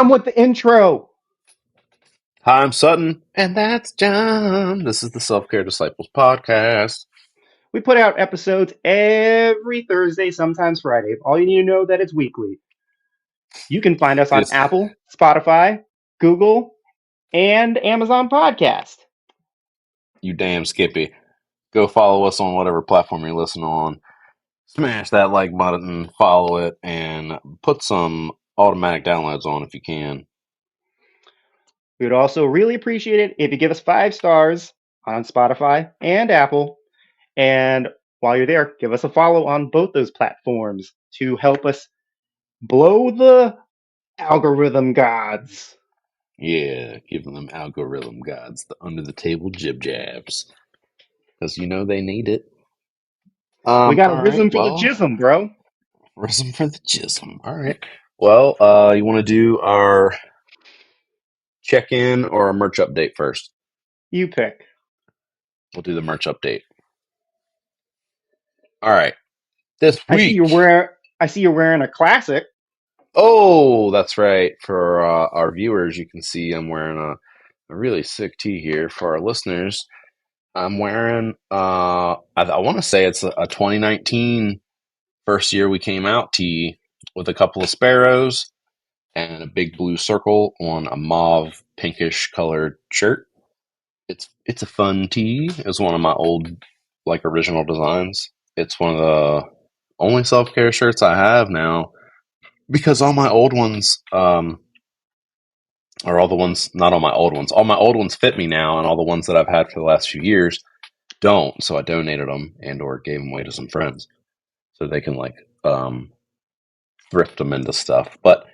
John with the intro. Hi, I'm Sutton, and that's John. This is the Self Care Disciples podcast. We put out episodes every Thursday, sometimes Friday. All you need to know that it's weekly. You can find us on It's Apple, Spotify, Google, and Amazon Podcast. you damn Skippy. Go follow us on whatever platform you're listening on. Smash that like button, follow it, and put some automatic downloads on if you can. We would also really appreciate it if you give us 5 stars on Spotify and Apple. And while you're there, give us a follow on both those platforms to help us blow the algorithm gods. Yeah, giving them algorithm gods the under the table jib jabs. Because you know they need it. We got a All right, rhythm for the well, jism, bro. rhythm for the chism. All right. Well, you want to do our check in or our merch update first? You pick. We'll do the merch update. All right. This I see week. you're wearing a classic. Oh, that's right. For our viewers, you can see I'm wearing a really sick tee here. For our listeners, I'm wearing, I want to say it's a 2019 first year we came out tee with a couple of sparrows and a big blue circle on a mauve pinkish colored shirt. It's a fun tee. It's one of my old original designs. It's one of the only self-care shirts I have now because all my old ones or all the ones, not all my old ones, all my old ones fit me now, and all the ones that I've had for the last few years don't. So I donated them and or gave them away to some friends so they can thrift them into stuff. But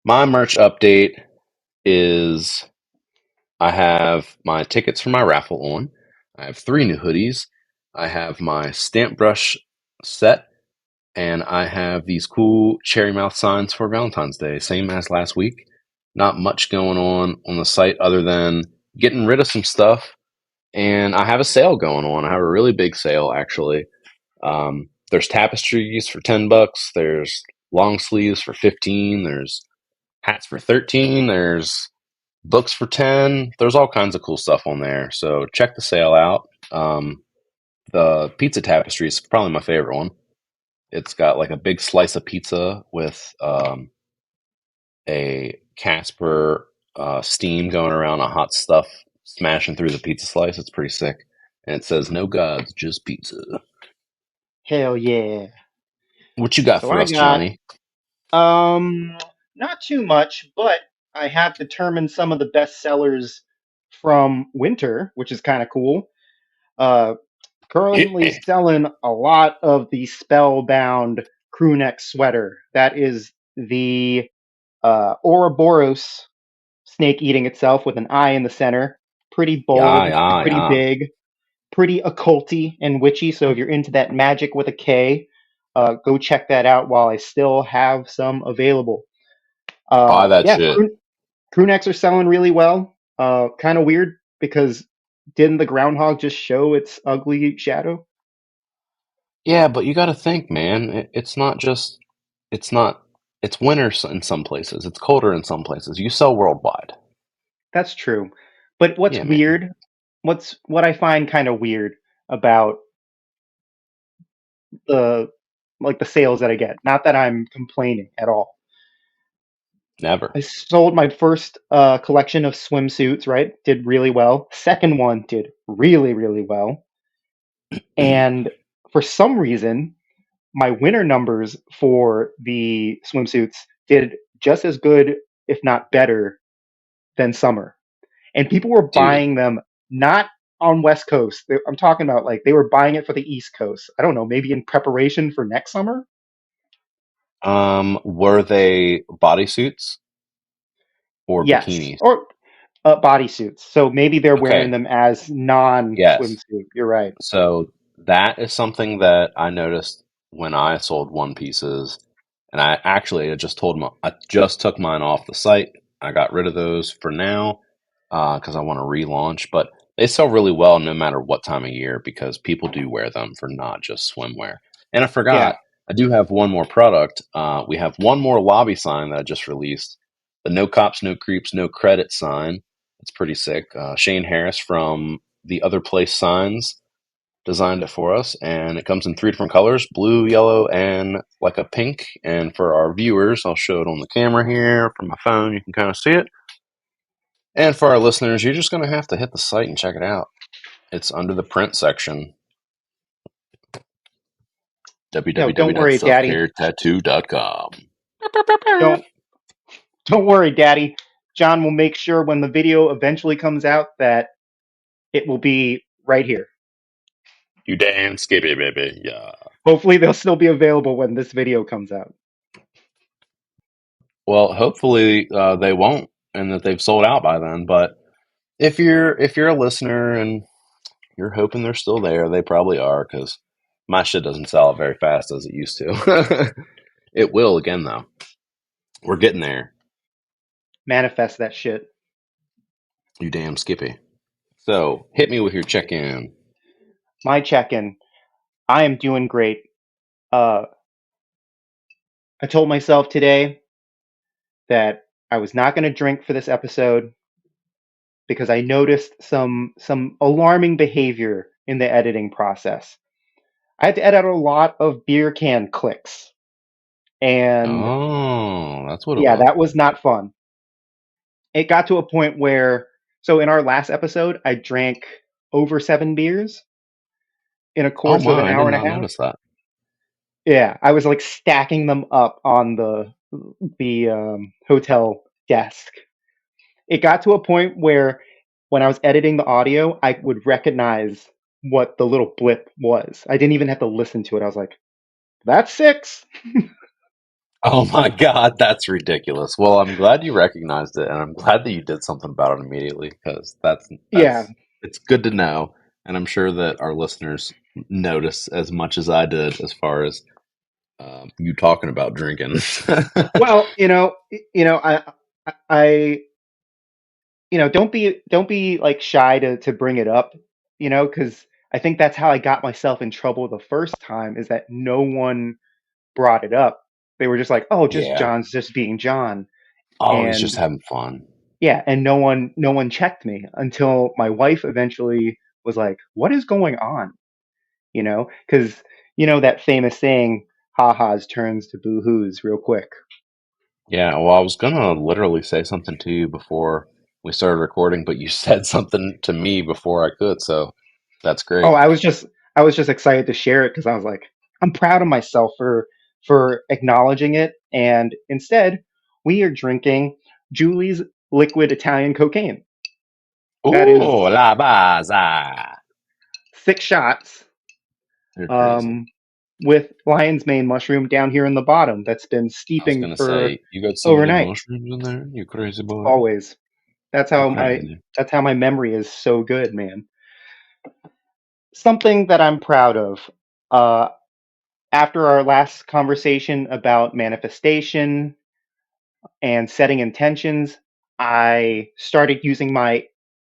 my merch update is I have my tickets for my raffle on. I have 3 new hoodies. I have my stamp brush set, and I have these cool cherry mouth signs for Valentine's Day, same as last week. Not much going on the site other than getting rid of some stuff, and I have a sale going on. I have a really big sale actually. There's tapestries for $10. There's long sleeves for 15. There's hats for 13. There's books for 10. There's all kinds of cool stuff on there. So check the sale out. The pizza tapestry is probably my favorite one. It's got like a big slice of pizza with a Casper steam going around a hot stuff smashing through the pizza slice. It's pretty sick. And it says, "No gods, just pizza." Hell yeah. What you got So for I us, got Johnny? not too much, but I have determined some of the best sellers from winter, which is kind of cool. Uh Currently Yeah. selling a lot of the Spellbound crew neck sweater. That is the Ouroboros snake eating itself with an eye in the center. Pretty Yeah, bold, yeah, pretty yeah. big, pretty occulty and witchy. So if you're into that magic with a K, go check that out while I still have some available. Buy that Yeah, shit. crew necks are selling really well. Kind of weird because didn't the groundhog just show its ugly shadow? Yeah, but you got to think, man. It's not just, it's not, it's winter in some places. It's colder in some places. You sell worldwide. That's true. But what's Yeah, man. weird, what I find kind of weird about the the sales that I get, not that I'm complaining at all. Never. I sold my first collection of swimsuits, right? Did really well. Second one did really, really well. And for some reason, my winter numbers for the swimsuits did just as good, if not better, than summer. And people were Dude, buying them not on West Coast. I'm talking about like they were buying it for the East Coast. I don't know, maybe in preparation for next summer. were they bodysuits or Yes, bikinis? or bodysuits. So maybe they're wearing Okay, them as non yes. swimsuit. You're right. So that is something that I noticed when I sold one pieces, and I just told them I just took mine off the site. I got rid of those for now because I want to relaunch, but they sell really well no matter what time of year because people do wear them for not just swimwear. And I Yeah. forgot, I do have one more product. We have one more lobby sign that I just released the no cops, no creeps, no credit sign. It's pretty sick. Shane Harris from the Other Place Signs designed it for us, and it comes in three different colors: blue, yellow, and like a pink. And for our viewers, I'll show it on the camera here from my phone. You can kind of see it. And for our listeners, you're just going to have to hit the site and check it out. It's under the print section. No, don't worry, Daddy. www.selfcaretattoo.com. Don't don't worry, Daddy. John will make sure when the video eventually comes out that it will be right here. You damn skippy baby, yeah. Hopefully, they'll still be available when this video comes out. Well, hopefully they won't, and that they've sold out by then. But if you're a listener and you're hoping they're still there, they probably are, because my shit doesn't sell very fast as it used to. It will again though. We're getting there. Manifest that shit. You damn skippy. So hit me with your check-in. My check-in. I am doing great. Uh, I told myself today that I was not going to drink for this episode because I noticed some alarming behavior in the editing process. I had to edit a lot of beer can clicks, and Oh, that's what it yeah, was. that was not fun. It got to a point where, so in our last episode, I drank over 7 beers in a Oh course of an my, I hour did and a not half. notice that. Yeah, I was like stacking them up on the hotel desk. It got to a point where when I was editing the audio, I would recognize what the little blip was. I didn't even have to listen to it. I was like, "That's six." Oh my God, that's ridiculous. Well, I'm glad you recognized it, and I'm glad that you did something about it immediately, because Yeah. that's it's good to know, and I'm sure that our listeners notice as much as I did as far as you talking about drinking. Well, I, don't be like shy to bring it up, because I think that's how I got myself in trouble the first time. Is that no one brought it up. They were just like, "Oh, just Yeah. John's just being John," Oh, he's and just having fun. yeah, and no one checked me until my wife eventually was like, "What is going on?" Because that famous saying, "Ha-has turns to boo-hoos real quick." Yeah, well, I was gonna literally say something to you before we started recording, but you said something to me before I could, so that's Oh, great. I was just excited to share it because I was like, I'm proud of myself for acknowledging it. And instead, we are drinking Julie's liquid Italian cocaine. That is Ooh, la baza. 6 shots, You're crazy. um, with lion's mane mushroom down here in the bottom that's been I was steeping gonna for say, you got some of them overnight. mushrooms in there? You crazy boy. Always. That's You how my crazy. that's how my memory is so good, man. Something that I'm proud of. Uh, After our last conversation about manifestation and setting intentions, I started using my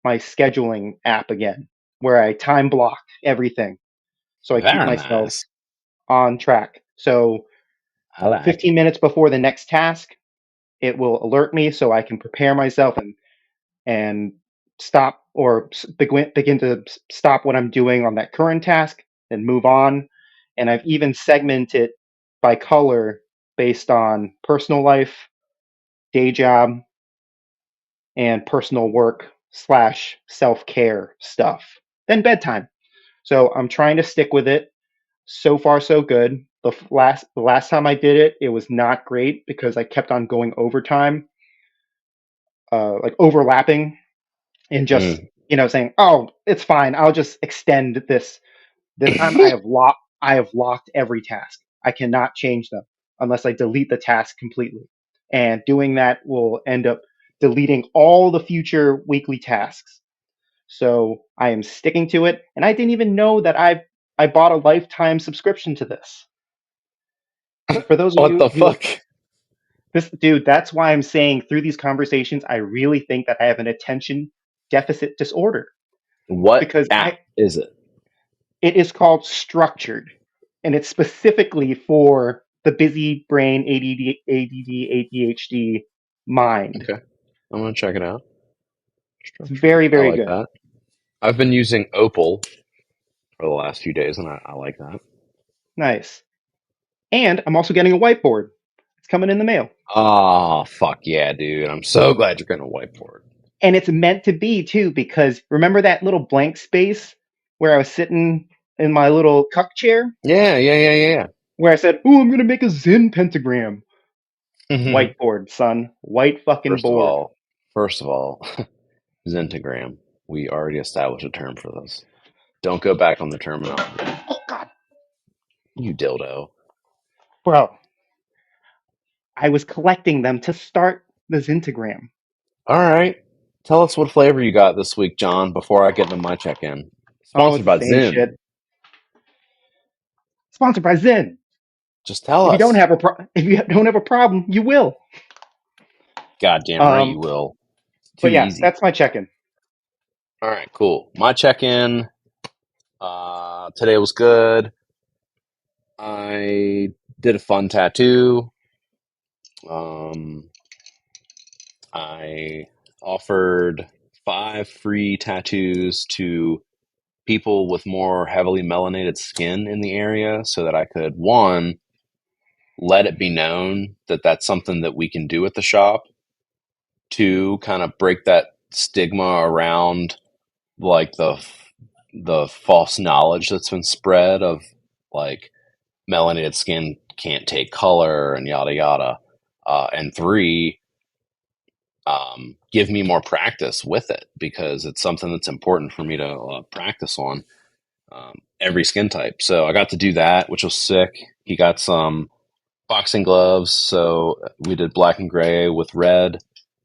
scheduling app again, where I time block everything so I keep Very myself nice. on track. So I like 15 it. minutes before the next task, it will alert me so I can prepare myself and stop or begin to stop what I'm doing on that current task and move on. And I've even segmented by color based on personal life, day job, and personal work slash self care stuff. Then bedtime. So I'm trying to stick with it. So far, so good. The last time I did it, it was not great because I kept on going overtime, like overlapping, and just Mm. saying, "Oh, it's fine. I'll just extend this." This time, I have locked every task. I cannot change them unless I delete the task completely, and doing that will end up deleting all the future weekly tasks. So I am sticking to it, and I didn't even know that I bought a lifetime subscription to this. For those of What you the who fuck? this dude, that's why I'm saying through these conversations, I really think that I have an attention deficit disorder What because app I is it? it is called structured, and it's specifically for the busy brain ADD ADHD Mind. Okay. I'm gonna check it out. It's Structure. very, I very like good. that. I've been using Opal for the last few days, and I like that. Nice. And I'm also getting a whiteboard. It's coming in the mail. Oh, fuck yeah, dude. I'm so glad you're getting a whiteboard. And it's meant to be too, because remember that little blank space where I was sitting in my little cuck chair Yeah, yeah, yeah, where I said, "Oh, I'm gonna make a Zen pentagram." yeah. Whiteboard, son. White fucking First of board. all, first of all, Zentagram. We already established a term for this. Don't go back on the terminology. Oh God, You dildo. bro! I was collecting them to start the Zentagram. All right. Tell us what flavor you got this week, John, before I get into my check in. Oh, it's Sponsored the by same Zen. shit. Sponsored by Zen. Just tell If you don't us. have a if you don't have a problem, you will. Goddamn right Um, you will. Too but yeah, easy. that's my check-in. All right, cool. My check in today was good. I did a fun tattoo. Um, I offered 5 free tattoos to people with more heavily melanated skin in the area so that I could, one, let it be known that that's something that we can do at the shop, two, kind of break that stigma around like the false knowledge that's been spread of like melanated skin can't take color and yada yada. And three, give me more practice with it because it's something that's important for me to practice on every skin type. So I got to do that, which was sick. He got some boxing gloves, so we did black and gray with red,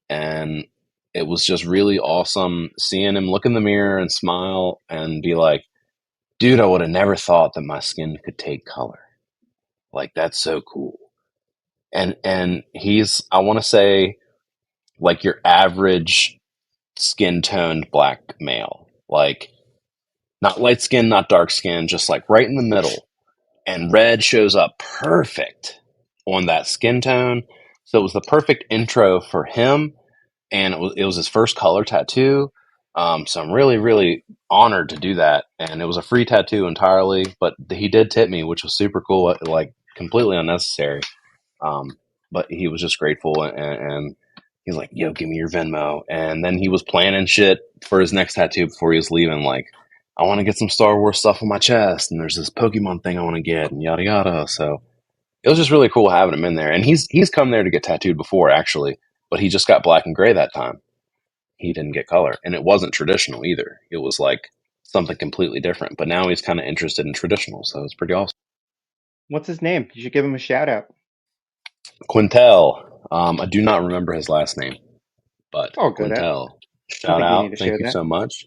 and it was just really awesome seeing him look in the mirror and smile and be like, "Dude, I would have never thought that my skin could take color. Like that's so cool." And he's, I want to say, like your average skin toned black male, like not light skin, not dark skin, just like right in the middle. And red shows up perfect on that skin tone. So it was the perfect intro for him, and it was his first color tattoo. So I'm really really honored to do that, and it was a free tattoo entirely. But he did tip me, which was super cool, like completely unnecessary. Um, but he was just grateful, and he's like, "Yo, give me your Venmo." And then he was planning shit for his next tattoo before he was leaving. Like, I want to get some Star Wars stuff on my chest, and there's this Pokemon thing I want to get, and yada yada. So it was just really cool having him in there. And he's come there to get tattooed before actually, but he just got black and gray that time. He didn't get color, and it wasn't traditional either. It was like something completely different. But now he's kind of interested in traditional, so it's pretty awesome. What's his name? You should give him a shout out. Quintel. I do not remember his last name. But Oh, good. I Quintel, don't shout think we need out. to Thank share you that. so much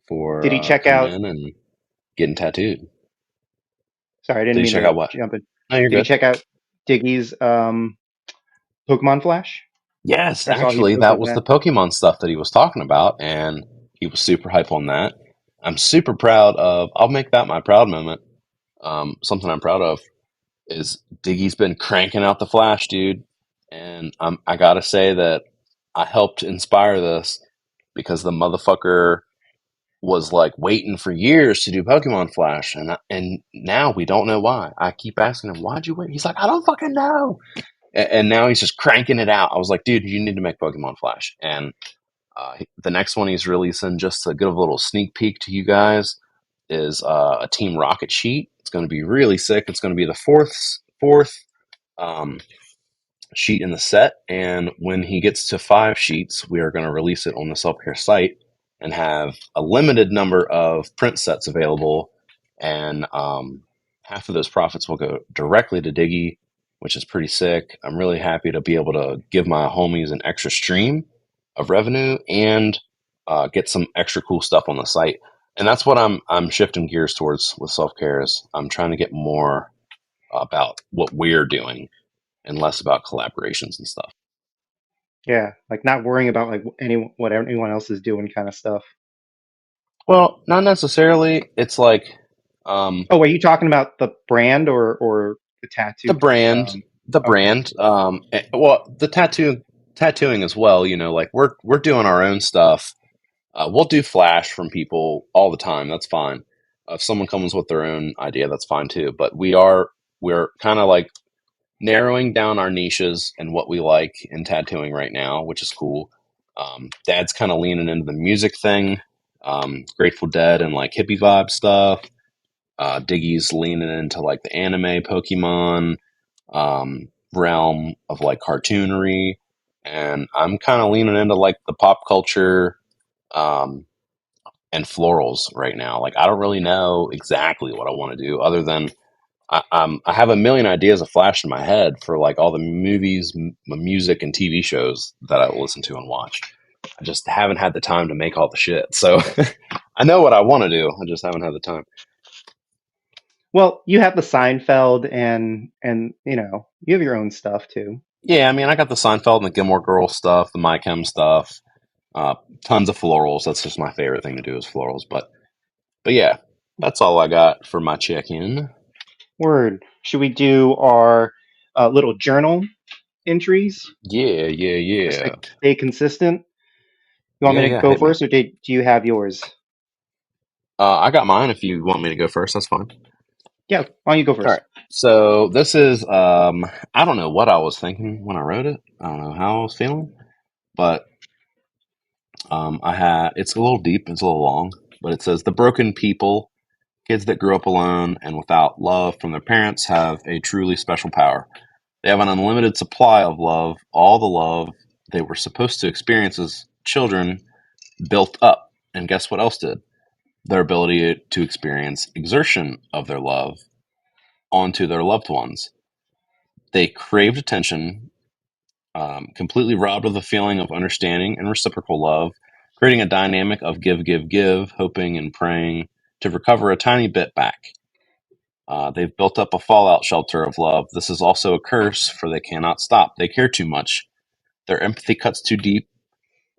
for Did he check coming out? in and getting tattooed. Sorry, I didn't Did you mean check to out what? jump in. No, you're Did he good. check out Diggy's Pokemon Flash? Yes, I saw he actually, that posted was the that. Pokemon stuff that he was talking about, and he was super hype on that. I'm super proud of, I'll make that my proud moment. Something I'm proud of is Diggy's been cranking out the Flash, dude. And I gotta say that I helped inspire this because the motherfucker was like waiting for years to do Pokemon Flash, and now we don't know why. I keep asking him, "Why'd you wait?" He's like, "I don't fucking know." And now he's just cranking it out. I was like, "Dude, you need to make Pokemon Flash." And the next one he's releasing, just to give a little sneak peek to you guys, is a Team Rocket sheet. It's going to be really sick. It's going to be the fourth um, sheet in the set, and when he gets to 5 sheets, we are going to release it on the self care site and have a limited number of print sets available. And half of those profits will go directly to Diggy, which is pretty sick. I'm really happy to be able to give my homies an extra stream of revenue and get some extra cool stuff on the site. And that's what I'm shifting gears towards with self care. Is I'm trying to get more about what we're doing and less about collaborations and stuff. Yeah, like not worrying about like what anyone else is doing kind of stuff. Well, not necessarily. It's like um, Oh, are you talking about the brand or the the tattoo? brand, Um, the okay, brand. Well, the tattoo. tattooing as well. You know, like we're doing our own stuff. We'll do flash from people all the time. That's fine. If someone comes with their own idea, that's fine too. But we're kind of like narrowing down our niches and what we like in tattooing right now, which is cool. Dad's kind of leaning into the music thing, Grateful Dead and like hippie vibe stuff. Diggy's leaning into like the anime Pokemon realm of like cartoonery, and I'm kind of leaning into like the pop culture um, and florals right now. Like I don't really know exactly what I want to do, other than I have a million ideas of flash in my head for like all the movies, music, and TV shows that I listen to and watch. I just haven't had the time to make all the shit. So I know what I want to do. I just haven't had the time. Well, you have the Seinfeld and you have your own stuff too. Yeah, I mean, I got the Seinfeld and the Gilmore Girls stuff, the My Chem stuff, uh, tons of florals. That's just my favorite thing to do is florals. But yeah, that's all I got for my check in. Word. Should we do our little journal entries Yeah, yeah, just to yeah, stay consistent? You want yeah, me to yeah. go Hit me. first, or do you have yours? I got mine. If you want me to go first, that's fine. Yeah, why don't you go All first? right. So this is I don't know what I was thinking when I wrote it. I don't know how I was feeling, but I had it's a little deep, it's a little long, but it says the broken people, kids that grew up alone and without love from their parents have a truly special power. They have an unlimited supply of love, all the love they were supposed to experience as children built up. And guess what else did? Their ability to experience exertion of their love onto their loved ones. They craved attention, completely robbed of the feeling of understanding and reciprocal love, creating a dynamic of give, give, give, hoping and praying to recover a tiny bit back. They've built up a fallout shelter of love. This is also a curse, for they cannot stop. They care too much. Their empathy cuts too deep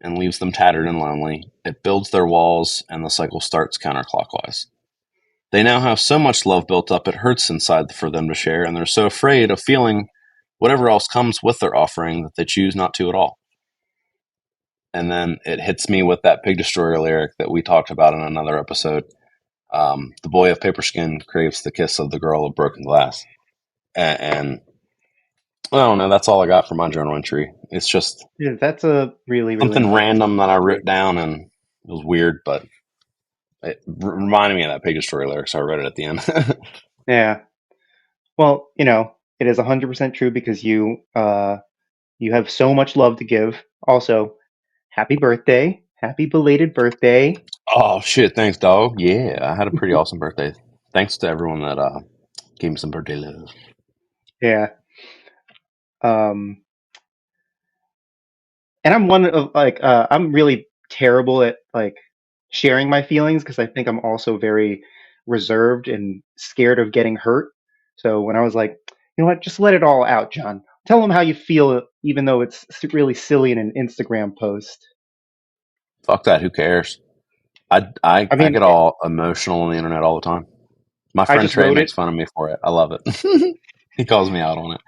and leaves them tattered and lonely. It builds their walls, and the cycle starts counterclockwise. They now have so much love built up it hurts inside for them to share, and they're so afraid of feeling whatever else comes with their offering that they choose not to at all. And then it hits me with that Pig Destroyer lyric that we talked about in another episode. The boy of paper skin craves the kiss of the girl of broken glass. And I don't know, that's all I got for my journal entry. It's just Yeah, that's a really, really something nice. random that I wrote down, and it was weird, but it reminded me of that Pig Destroyer lyric, so I wrote it at the end. Yeah. Well, it is 100% true because you have so much love to give. Also, happy birthday. Happy belated birthday. Oh shit! Thanks, dog. Yeah, I had a pretty awesome birthday. Thanks to everyone that gave me some birthday love. Yeah. Um and I'm one of like I'm really terrible at like sharing my feelings because I think I'm also very reserved and scared of getting hurt. So when I was like, you know what, just let it all out, John. Tell them how you feel, even though it's really silly in an Instagram post. Fuck that. Who cares? I, I I I mean, get all emotional on the internet all the time. My I friend just Trey wrote makes it. fun of me for it. I love it. He calls me out on it.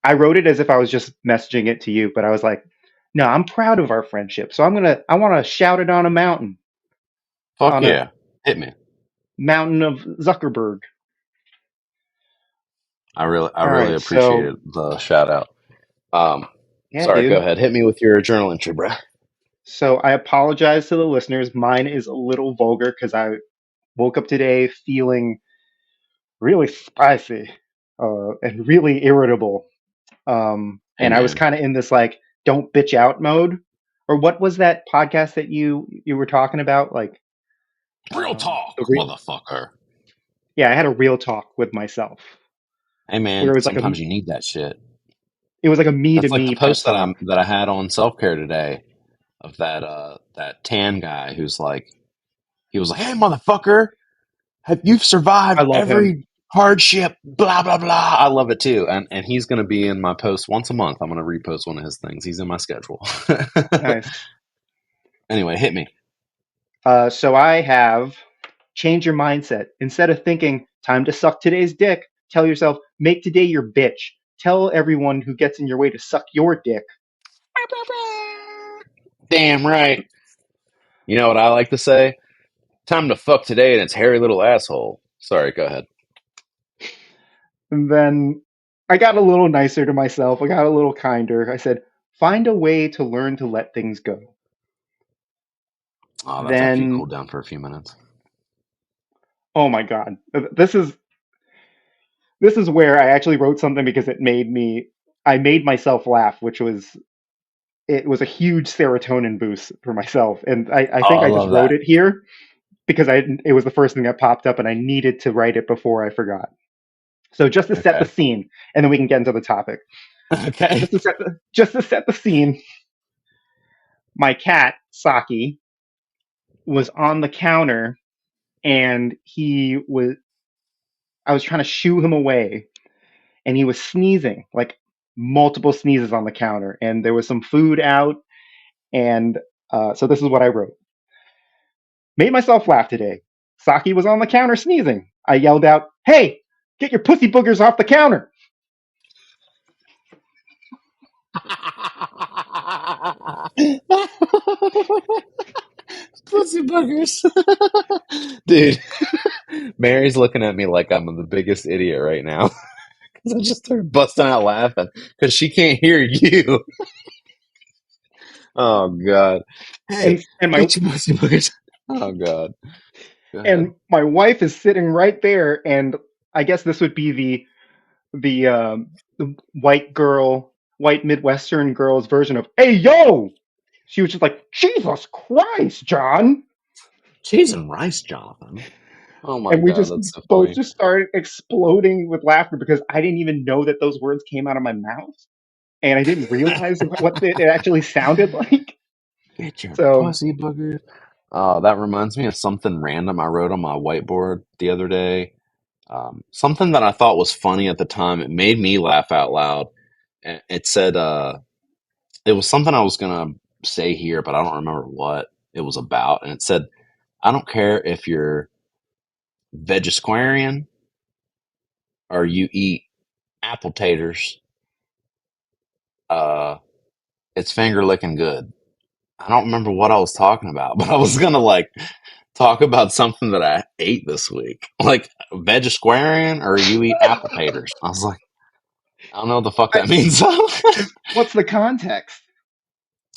I wrote it as if I was just messaging it to you, but I was like, no, I'm proud of our friendship, so I want to shout it on a mountain, Fuck on a yeah. Hit me. mountain of Zuckerberg. I All really right, so appreciated the shout out. Um, yeah, sorry, go dude. ahead. Hit me with your journal entry, bro. So I apologize to the listeners. Mine is a little vulgar because I woke up today feeling really spicy and really irritable. Hey And I was man, kind of in this like don't bitch out mode. Or what was that podcast that you were talking about? Like real the talk, re- motherfucker. yeah, I had a real talk with myself Hey where man, sometimes you need that shit. it was like a me to That's like the me pep post that talk. I had on self care today of that tan guy who's like he was like, "Hey motherfucker, have you've I survived love him. every hardship, blah blah blah." I love it too, and he's gonna be in my post once a month. I'm gonna repost one of his things. He's in my schedule. Nice. Anyway, hit me. So I have change your mindset. Instead of thinking time to suck today's dick, tell yourself make today your bitch. Tell everyone who gets in your way to suck your dick. Damn right. You know what I like to say? Time to fuck today and its hairy little asshole. Sorry, go ahead. And then I got a little nicer to myself. I got a little kinder. I said, find a way to learn to let things go. Oh, that's after you Then, cooled down for a few minutes. oh my God, this is where I actually wrote something because I made myself laugh, which was it was a huge serotonin boost for myself. And I Oh, think I I just love wrote that. it here because it was the first thing that popped up and I needed to write it before I forgot. So just to set the Okay. scene, and then we can get into the topic. Okay. Just to set the scene, my cat Saki was on the counter, and I was trying to shoo him away, and he was sneezing like multiple sneezes on the counter, and there was some food out, and so this is what I wrote. Made myself laugh today. Saki was on the counter sneezing. I yelled out, "Hey, get your pussy boogers off the counter!" Pussy boogers. Dude, Mary's looking at me like I'm the biggest idiot right now. Because I just started busting out laughing because she can't hear you. Oh, God. Hey, And my get your pussy boogers. Oh, God. Go ahead. and my wife is sitting right there, and I guess this would be the white Midwestern girl's version of "Hey yo." She was just like, "Jesus Christ, John!" Cheese and rice, Jonathan. Oh, my And we God. just That's so both funny. just started exploding with laughter because I didn't even know that those words came out of my mouth, and I didn't realize what it actually sounded like. Get your So pussy boogers. That reminds me of something random I wrote on my whiteboard the other day. Something that I thought was funny at the time. It made me laugh out loud. And it said, it was something I was gonna say here, but I don't remember what it was about. And it said, I don't care if you're vegetarian or you eat apple taters, uh, it's finger licking good. I don't remember what I was talking about, but I was gonna like talk about something that I ate this week. Like vegetarian or you eat apple taters. I was like, I don't know what the fuck I, that means. what's the context?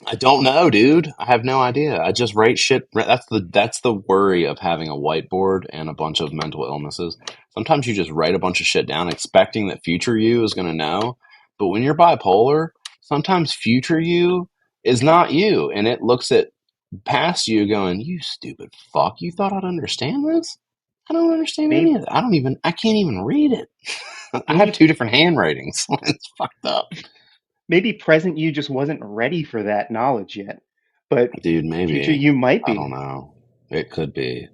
I don't know, dude. I have no idea. I just write shit. That's the worry of having a whiteboard and a bunch of mental illnesses. Sometimes you just write a bunch of shit down, expecting that future you is going to know. But when you're bipolar, sometimes future you is not you, and it looks at past you, going, "You stupid fuck! You thought I'd understand this? I don't understand any Maybe of it. I don't even. I can't even read it. I have maybe two different handwritings. It's fucked up." maybe present you just wasn't ready for that knowledge yet, but Dude, future maybe. you might I don't be. know. It could be.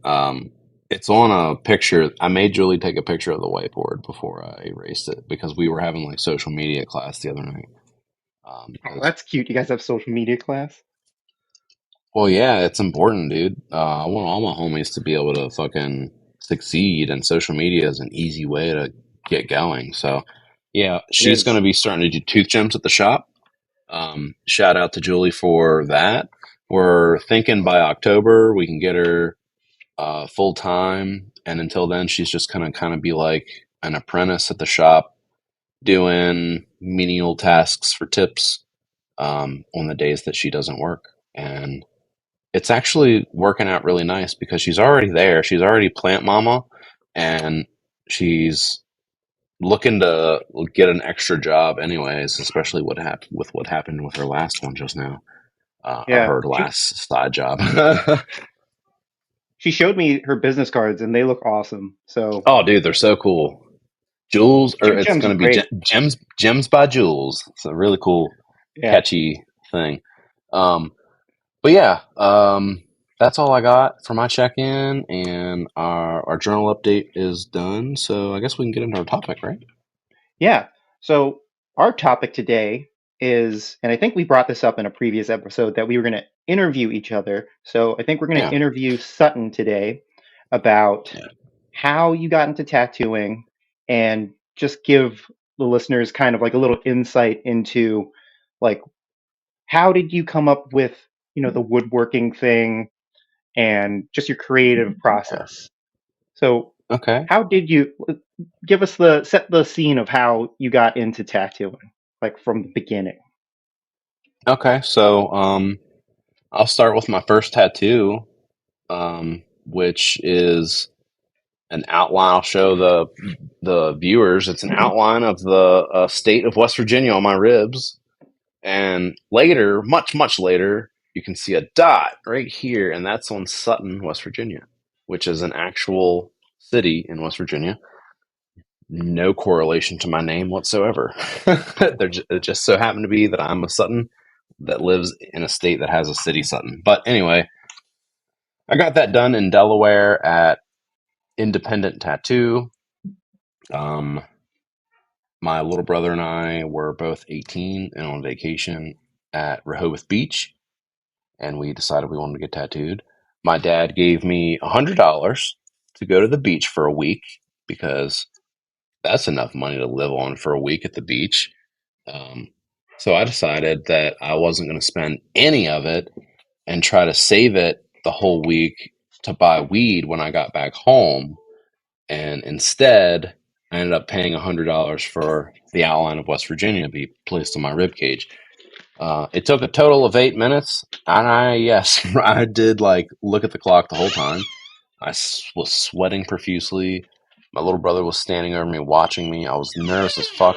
It's on a picture. I made Julie take a picture of the whiteboard before I erased it because we were having like social media class the other night. Oh, 'Cause that's cute. You guys have social media class. well, yeah, it's important, dude. I want all my homies to be able to fucking succeed, and social media is an easy way to get going. So, yeah, It she's going is. to be starting to do tooth gems at the shop. Shout out to Julie for that. We're thinking by October we can get her full time, and until then, she's just gonna kind of be like an apprentice at the shop, doing menial tasks for tips on the days that she doesn't work. And it's actually working out really nice because she's already there. She's already plant mama, and she's looking to get an extra job anyways, especially what happened with her last one just now, or Yeah. her last side job. She showed me her business cards and they look awesome. So Oh, dude, they're so cool. Jules, or Tooth it's Gems going is to be great. Gems by Jules. It's a really cool, Yeah. catchy thing. Um, but yeah, that's all I got for my check-in, and our journal update is done. So I guess we can get into our topic, right? Yeah. So our topic today is, and I think we brought this up in a previous episode, that we were going to interview each other. So I think we're going to Yeah, interview Sutton today about yeah, how you got into tattooing and just give the listeners kind of like a little insight into like how did you come up with, the woodworking thing and just your creative Yeah. process? So, Okay. how did you give us the set the scene of how you got into tattooing, like from the beginning? Okay. So, I'll start with my first tattoo, which is an outline. I'll show the viewers. It's an outline of the state of West Virginia on my ribs, and later, much much later, you can see a dot right here, and that's on Sutton, West Virginia, which is an actual city in West Virginia. No correlation to my name whatsoever. It just so happened to be that I'm a Sutton that lives in a state that has a city Sutton. But anyway, I got that done in Delaware at Independent Tattoo. Um, my little brother and I were both 18 and on vacation at Rehoboth Beach, and we decided we wanted to get tattooed. My dad gave me $100 to go to the beach for a week because that's enough money to live on for a week at the beach. Um, so I decided that I wasn't going to spend any of it and try to save it the whole week to buy weed when I got back home. And instead, I ended up paying $100 for the outline of West Virginia to be placed on my rib cage. It took a total of 8 minutes, and yes, I did like look at the clock the whole time. Was sweating profusely. My little brother was standing over me, watching me. I was nervous as fuck.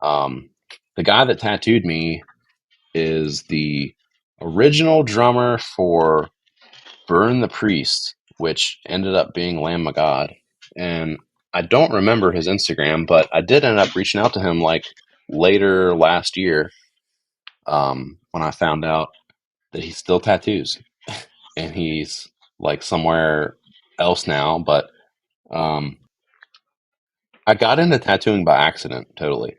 Um, the guy that tattooed me is the original drummer for Burn the Priest, which ended up being Lamb of God. And I don't remember his Instagram, but I did end up reaching out to him like later last year, when I found out that he still tattoos and he's like somewhere else now. But um, I got into tattooing by accident, totally.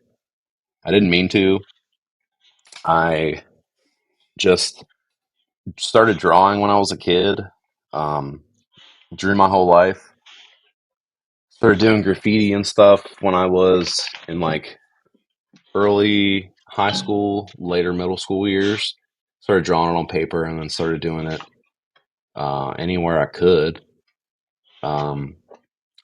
I didn't mean to. I just started drawing when I was a kid. Um, Drew my whole life. Started doing graffiti and stuff when I was in like early high school, later middle school years. Started drawing it on paper and then started doing it anywhere I could. Um,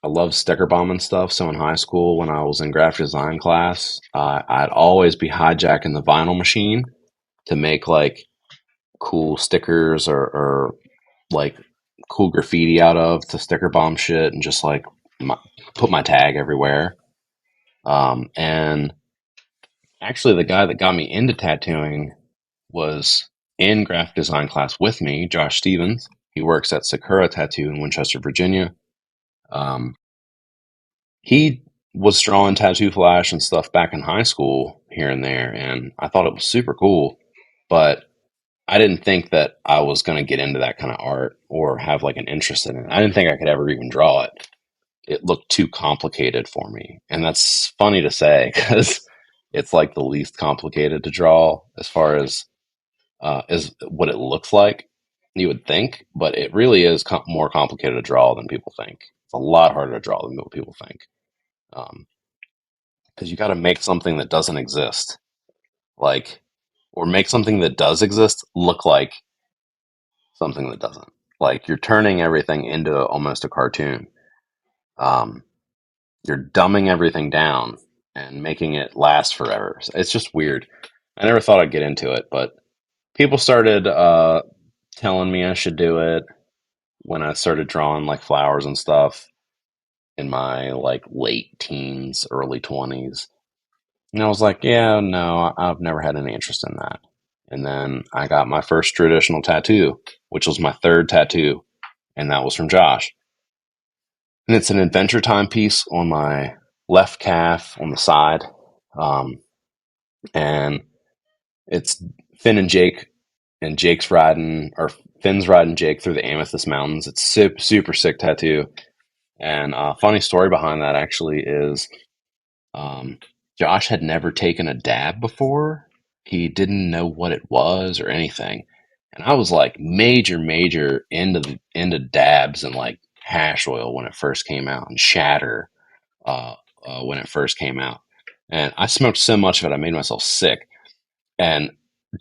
I love sticker bombing stuff. So in high school, when I was in graphic design class, I'd always be hijacking the vinyl machine to make like cool stickers or like cool graffiti out of to sticker bomb shit and just like my, put my tag everywhere. And actually, the guy that got me into tattooing was in graphic design class with me, Josh Stevens. He works at Sakura Tattoo in Winchester, Virginia. Um, he was drawing tattoo flash and stuff back in high school here and there, and I thought it was super cool. But I didn't think that I was going to get into that kind of art or have like an interest in it. I didn't think I could ever even draw it. It looked too complicated for me. And that's funny to say because it's like the least complicated to draw as far as what it looks like, you would think, but it really is more complicated to draw than people think. It's a lot harder to draw than what people think. Because you got to make something that doesn't exist, like, or make something that does exist look like something that doesn't. Like you're turning everything into almost a cartoon. Um, you're dumbing everything down and making it last forever. It's just weird. I never thought I'd get into it, but people started telling me I should do it when I started drawing like flowers and stuff in my like late teens, early 20s. And I was like, yeah, no, I've never had any interest in that. And then I got my first traditional tattoo, which was my third tattoo, and that was from Josh. And it's an Adventure Time piece on my left calf on the side. Um, and it's Finn and Jake's riding, or Finn's riding Jake through the Amethyst Mountains. It's super, super sick tattoo. And a funny story behind that actually is um, Josh had never taken a dab before. He didn't know what it was or anything. And I was like major, major into dabs and like hash oil when it first came out and shatter when it first came out. And I smoked so much of it, I made myself sick. And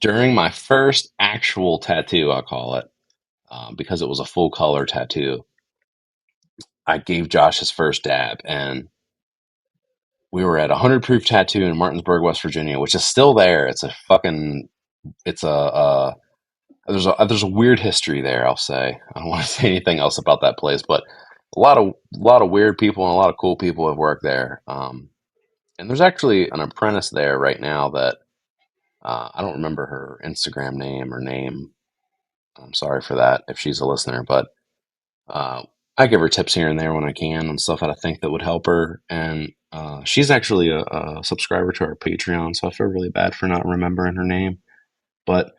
during my first actual tattoo, I'll call it, because it was a full color tattoo, I gave Josh his first dab, and we were at 100 Proof Tattoo in Martinsburg, West Virginia, which is still there. It's a fucking, it's there's a weird history there. I'll say. I don't want to say anything else about that place, but a lot of weird people and a lot of cool people have worked there. And there's actually an apprentice there right now that I don't remember her Instagram name or name. I'm sorry for that if she's a listener, but uh, I give her tips here and there when I can on stuff that I think that would help her. And she's actually a subscriber to our Patreon, so I feel really bad for not remembering her name, but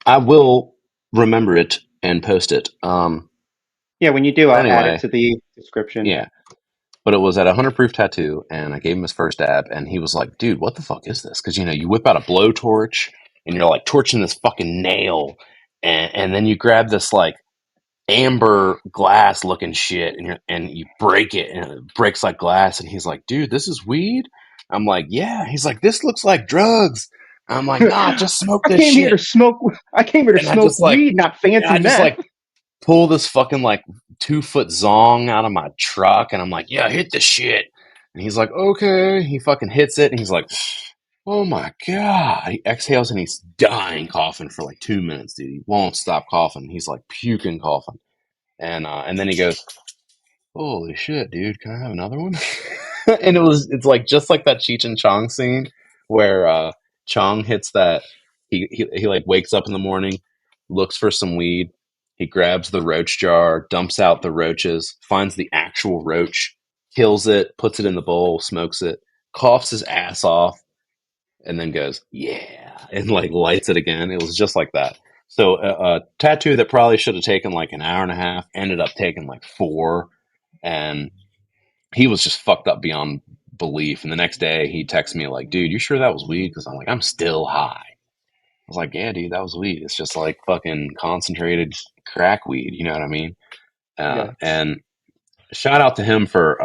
I will remember it and post it. Yeah, when you do, But I'll add it anyway, to the description. yeah. But it was at a 100 Proof Tattoo, and I gave him his first dab, and he was like, "Dude, what the fuck is this?" Because you whip out a blowtorch, and you're like torching this fucking nail, and then you grab this like amber glass looking shit, and you break it, and it breaks like glass. And he's like, "Dude, this is weed." I'm like, "Yeah." He's like, "This looks like drugs." I'm like, "Nah, just smoke I this came here to shit." smoke. I came here to And I smoke just like, weed, not and fancy I just meth. like pull this fucking like 2 foot zong out of my truck, and I'm like, "Yeah, hit the shit." And he's like, "Okay." He fucking hits it, and he's like, "Oh my god." He exhales, and he's dying coughing for like 2 minutes, dude. He won't stop coughing. He's like puking coughing. And then he goes, "Holy shit, dude, can I have another one?" And it's like just like that Cheech and Chong scene where Chong hits that he like wakes up in the morning, looks for some weed, he grabs the roach jar, dumps out the roaches, finds the actual roach, kills it, puts it in the bowl, smokes it, coughs his ass off, and then goes, "Yeah," and like lights it again. It was just like that. So a tattoo that probably should have taken like an hour and a half ended up taking like 4, and he was just fucked up beyond belief. And the next day he texted me like, "Dude, you sure that was weed?" Because I'm like, "I'm still high." I was like, "Yeah, dude, that was weed. It's just like fucking concentrated crack weed." You know what I mean? Yeah, And shout out to him for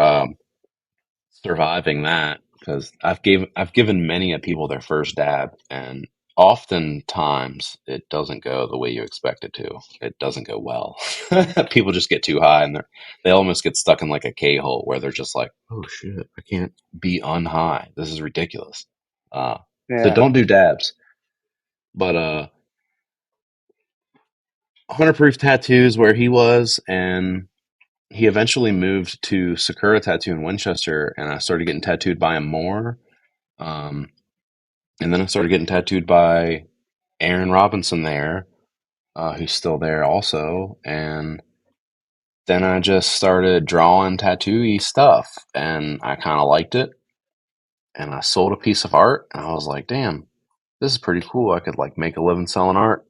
surviving that, because I've given many a people their first dab, and oftentimes it doesn't go the way you expect it to. It doesn't go well. People just get too high, and they almost get stuck in like a K hole where they're just like, "Oh shit, I can't be unhigh. This is ridiculous." Uh, so yeah. don't do dabs. But 100 Proof Tattoos where he was, and he eventually moved to Sakura Tattoo in Winchester, and I started getting tattooed by him more. Um, And then I started getting tattooed by Aaron Robinson there, who's still there also. And then I just started drawing tattoo stuff, and I kind of liked it. And I sold a piece of art, and I was like, "Damn, this is pretty cool. I could like make a living selling art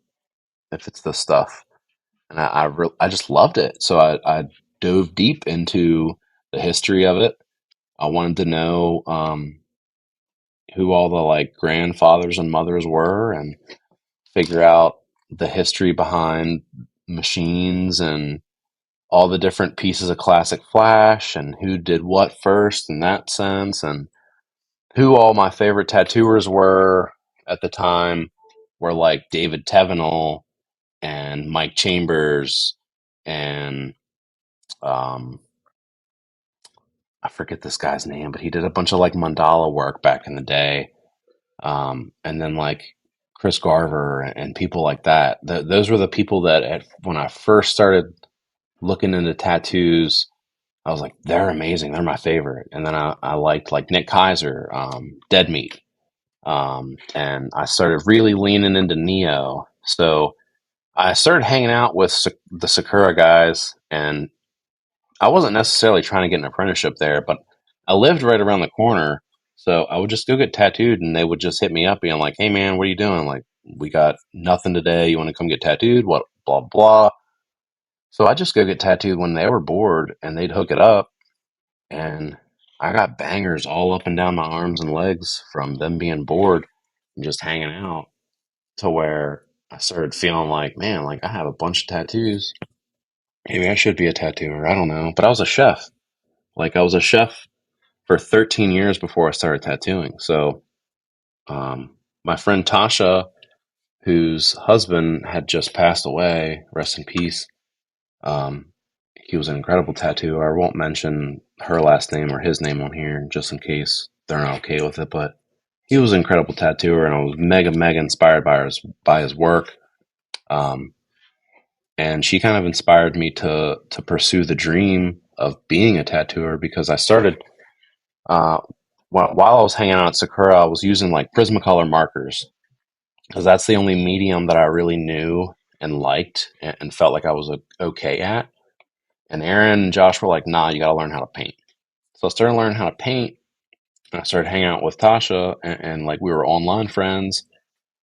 if it's this stuff." And I just loved it. So I dove deep into the history of it. I wanted to know who all the like grandfathers and mothers were, and figure out the history behind machines and all the different pieces of classic Flash and who did what first in that sense, and who all my favorite tattooers were at the time were like David Tevenel and Mike Chambers and um, I forget this guy's name, but he did a bunch of like mandala work back in the day. And then like Chris Garver and people like that. Those were the people that when I first started looking into tattoos, I was like, they're amazing. They're my favorite. And then I liked like Nick Kaiser, Dead Meat. And I started really leaning into Neo. So I started hanging out with the Sakura guys, and I wasn't necessarily trying to get an apprenticeship there, but I lived right around the corner. So I would just go get tattooed, and they would just hit me up being like, "Hey man, what are you doing? Like, we got nothing today. You want to come get tattooed? What, blah, blah." So I just go get tattooed when they were bored, and they'd hook it up. And I got bangers all up and down my arms and legs from them being bored and just hanging out, to where I started feeling like, man, like I have a bunch of tattoos. Maybe I should be a tattooer. I don't know. But I was a chef. Like I was a chef for 13 years before I started tattooing. So, my friend Tasha whose husband had just passed away. Rest in peace. Um, he was an incredible tattooer. I won't mention her last name or his name on here just in case they're not okay with it, but he was an incredible tattooer, and I was mega inspired by his work. Um, and she kind of inspired me to pursue the dream of being a tattooer because I started uh, while I was hanging out at Sakura, I was using like Prismacolor markers because that's the only medium that I really knew and liked and felt like I was okay at. And Aaron and Josh were like, "Nah, you got to learn how to paint." So I started learning how to paint, and I started hanging out with Tasha, and like we were online friends.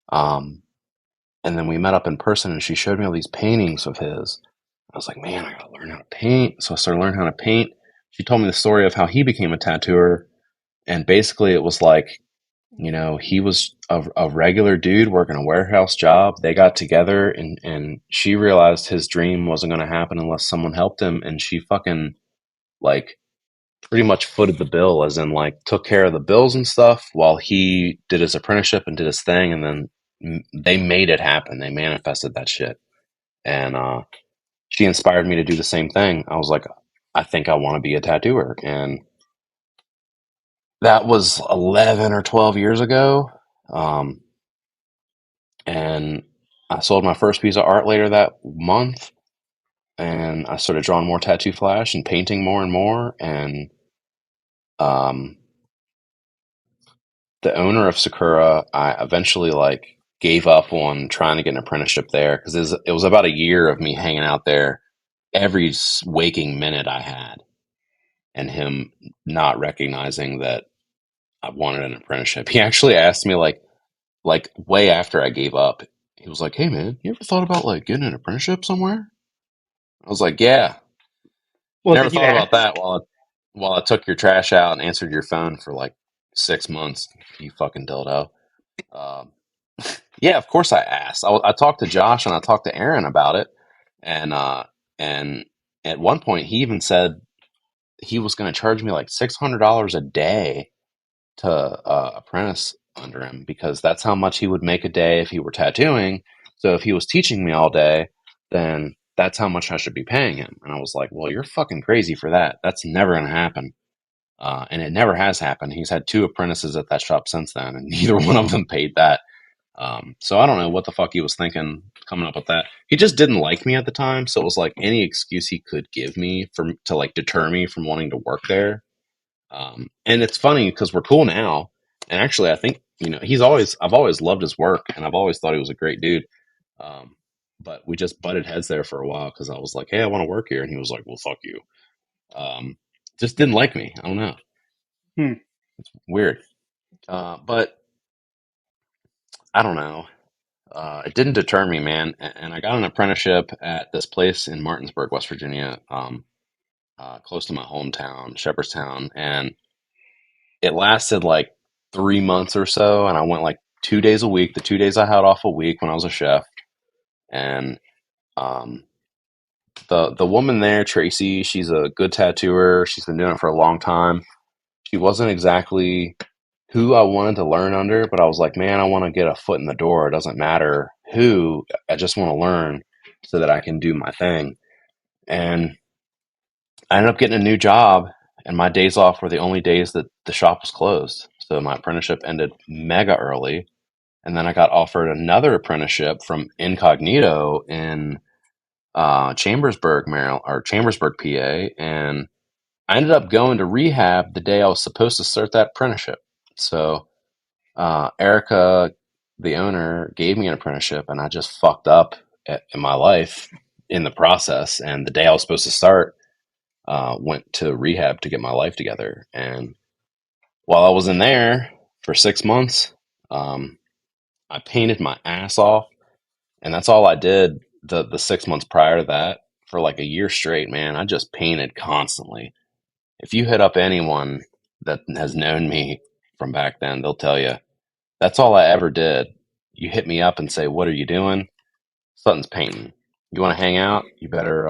Um, and then we met up in person, and she showed me all these paintings of his. I was like, "Man, I got to learn how to paint." So I started learning how to paint. She told me the story of how he became a tattooer, and basically it was like, he was a regular dude working a warehouse job. They got together, and she realized his dream wasn't going to happen unless someone helped him, and she fucking like pretty much footed the bill, as in like took care of the bills and stuff while he did his apprenticeship and did his thing, and then they made it happen. They manifested that shit, and she inspired me to do the same thing. I was like, I think I want to be a tattooer, and that was 11 or 12 years ago. Um, and I sold my first piece of art later that month, and I started drawing more tattoo flash and painting more and more. And um, the owner of Sakura, I eventually like gave up on trying to get an apprenticeship there because it was about a year of me hanging out there every waking minute I had, and him not recognizing that I wanted an apprenticeship. He actually asked me like way after I gave up. He was like, "Hey man, you ever thought about like getting an apprenticeship somewhere?" I was like, "Yeah, Well, never did you thought about ask? that while I took your trash out and answered your phone for like 6 months. You fucking dildo." Um, yeah, of course I asked. I talked to Josh and I talked to Aaron about it, and and at one point he even said he was going to charge me like $600 a day to apprentice under him because that's how much he would make a day if he were tattooing. So if he was teaching me all day, then that's how much I should be paying him. And I was like, well, you're fucking crazy for that. That's never going to happen. And it never has happened. He's had two apprentices at that shop since then, and neither one of them paid that. So I don't know what the fuck he was thinking coming up with that. He just didn't like me at the time, so it was like any excuse he could give me to like deter me from wanting to work there. And it's funny because we're cool now, and actually, I think I've always loved his work, and I've always thought he was a great dude. Um, but we just butted heads there for a while because I was like, "Hey, I want to work here," and he was like, "Well, fuck you." Um, just didn't like me. I don't know. Hmm. Weird. But I don't know. It didn't deter me, man. And I got an apprenticeship at this place in Martinsburg, West Virginia, close to my hometown, Shepherdstown, and it lasted like 3 months or so. And I went like 2 days a week. The 2 days I had off a week when I was a chef, and um, the woman there, Tracy, she's a good tattooer. She's been doing it for a long time. She wasn't exactly who I wanted to learn under, but I was like, man, I want to get a foot in the door. It doesn't matter who, I just want to learn so that I can do my thing. And I ended up getting a new job, and my days off were the only days that the shop was closed. So my apprenticeship ended mega early. And then I got offered another apprenticeship from Incognito in Chambersburg, Maryland, or Chambersburg, PA. And I ended up going to rehab the day I was supposed to start that apprenticeship. So Erica, the owner, gave me an apprenticeship, and I just fucked up in my life in the process. And the day I was supposed to start, went to rehab to get my life together. And while I was in there for 6 months, um, I painted my ass off, and that's all I did the 6 months prior to that for like a year straight. Man, I just painted constantly. If you hit up anyone that has known me from back then, they'll tell you that's all I ever did. You hit me up and say, "What are you doing?" Sutton's painting. You want to hang out? You better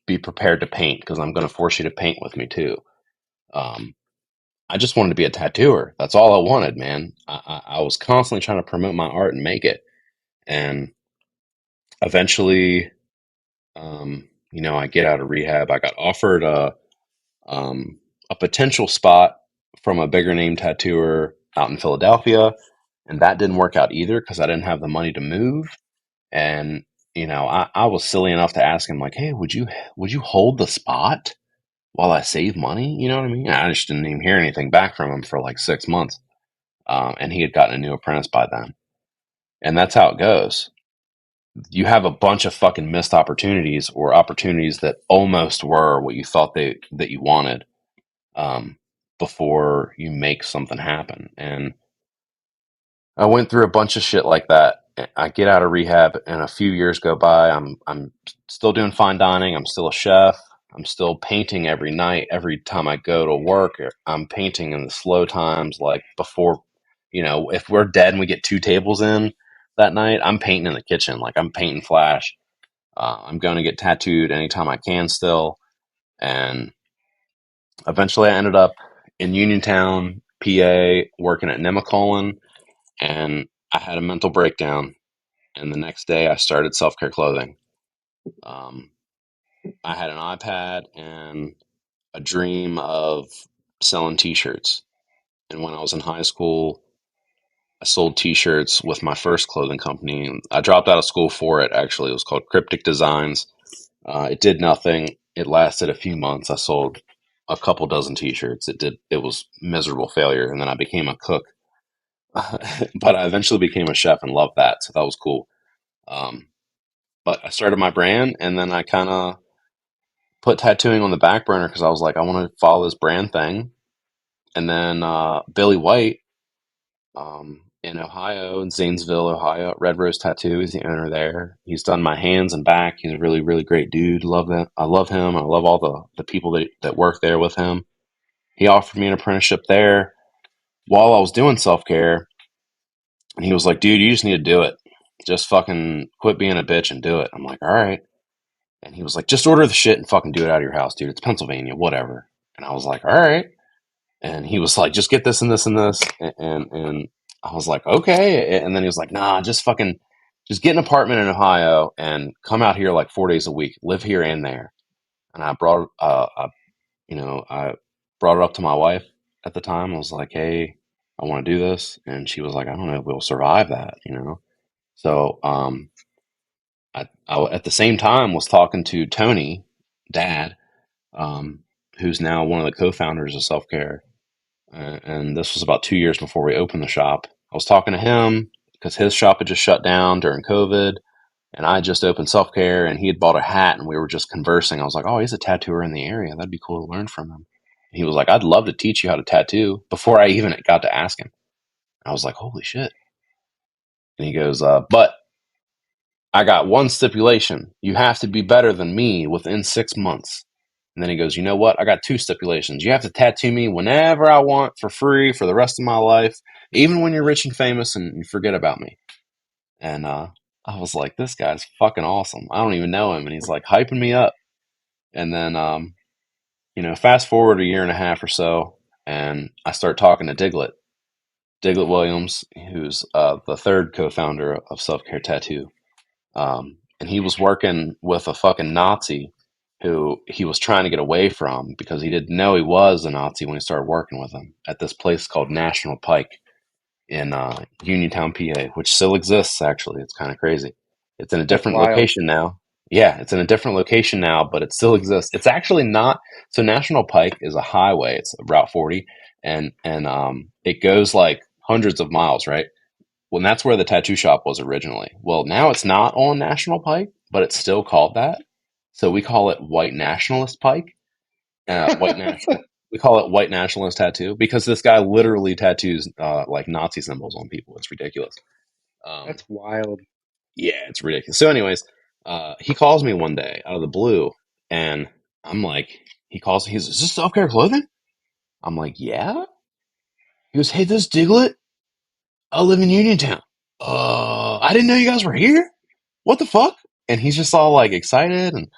be prepared to paint because I'm going to force you to paint with me too. Um, I just wanted to be a tattooer. That's all I wanted, man. I was constantly trying to promote my art and make it. And eventually, I get out of rehab. I got offered a potential spot from a bigger name tattooer out in Philadelphia, and that didn't work out either because I didn't have the money to move. And I was silly enough to ask him like, "Hey, would you hold the spot while I save money?" You know what I mean? I just didn't even hear anything back from him for like 6 months, and he had gotten a new apprentice by then. And that's how it goes. You have a bunch of fucking missed opportunities or opportunities that almost were what you thought that you wanted, um, before you make something happen. And I went through a bunch of shit like that. I get out of rehab, and a few years go by. I'm still doing fine dining. I'm still a chef. I'm still painting every night. Every time I go to work, I'm painting in the slow times, like before. If we're dead and we get two tables in that night, I'm painting in the kitchen. Like I'm painting flash. I'm going to get tattooed anytime I can still. And eventually, I ended up in Uniontown, PA, working at Nemacolin, and I had a mental breakdown. And the next day, I started self care clothing. Um, I had an iPad and a dream of selling t shirts. And when I was in high school, I sold t shirts with my first clothing company. I dropped out of school for it, actually. It was called Cryptic Designs. It did nothing. It lasted a few months. I sold a couple dozen t shirts. It was miserable failure. And then I became a cook. But I eventually became a chef and loved that. So that was cool. Um, But I started my brand, and then I kind of put tattooing on the back burner because I was like, I want to follow this brand thing. And then Billy White, in Ohio, in Zanesville, Ohio, Red Rose Tattoo, is the owner there. He's done my hands and back. He's a really, really great dude. Love that. I love him. I love all the people that work there with him. He offered me an apprenticeship there while I was doing self care, and he was like, "Dude, you just need to do it. Just fucking quit being a bitch and do it." I'm like, "All right." And he was like, "Just order the shit and fucking do it out of your house, dude. It's Pennsylvania, whatever." And I was like, "All right." And he was like, "Just get this and this and this." And I was like, "Okay." And then he was like, "Nah, just get an apartment in Ohio and come out here like 4 days a week, live here and there." And I brought it up to my wife at the time. I was like, "Hey, I want to do this," and she was like, "I don't know if we'll survive that." So, I at the same time was talking to Tony, Dad, um, who's now one of the co-founders of Self Care. And this was about 2 years before we opened the shop. I was talking to him because his shop had just shut down during COVID, and I just opened Self Care, and he had bought a hat, and we were just conversing. I was like, "Oh, he's a tattooer in the area. That'd be cool to learn from him." And he was like, "I'd love to teach you how to tattoo." Before I even got to ask him, I was like, "Holy shit!" And he goes, "But I got one stipulation. You have to be better than me within 6 months." And then he goes, "You know what? I got two stipulations. You have to tattoo me whenever I want for free for the rest of my life, even when you're rich and famous and you forget about me." And I was like, this guy's fucking awesome. I don't even know him. And he's like hyping me up. And then, fast forward a year and a half or so, and I start talking to Diglett Williams, who's the third co founder of Self Care Tattoo. And he was working with a fucking Nazi who he was trying to get away from because he didn't know he was a Nazi when he started working with him at this place called National Pike in Uniontown, PA, which still exists, actually. It's kind of crazy. It's in a That's different wild. location now. Yeah, it's in a different location now, but it still exists. It's actually not. So National Pike is a highway. It's Route 40, and it goes like hundreds of miles, right? Well, that's where the tattoo shop was originally. Well, now it's not on National Pike, but it's still called that. So we call it White Nationalist Pike. White National. We call it White Nationalist Tattoo because this guy literally tattoos like Nazi symbols on people. It's ridiculous. Um, That's wild. yeah, it's ridiculous. So, anyways, he calls me one day out of the blue, and I'm like, he calls. He's, "Is this self care clothing?" I'm like, "Yeah." He goes, "Hey, this is Diglett. I live in Uniontown. I didn't know you guys were here. What the fuck?" And he's just all like excited, and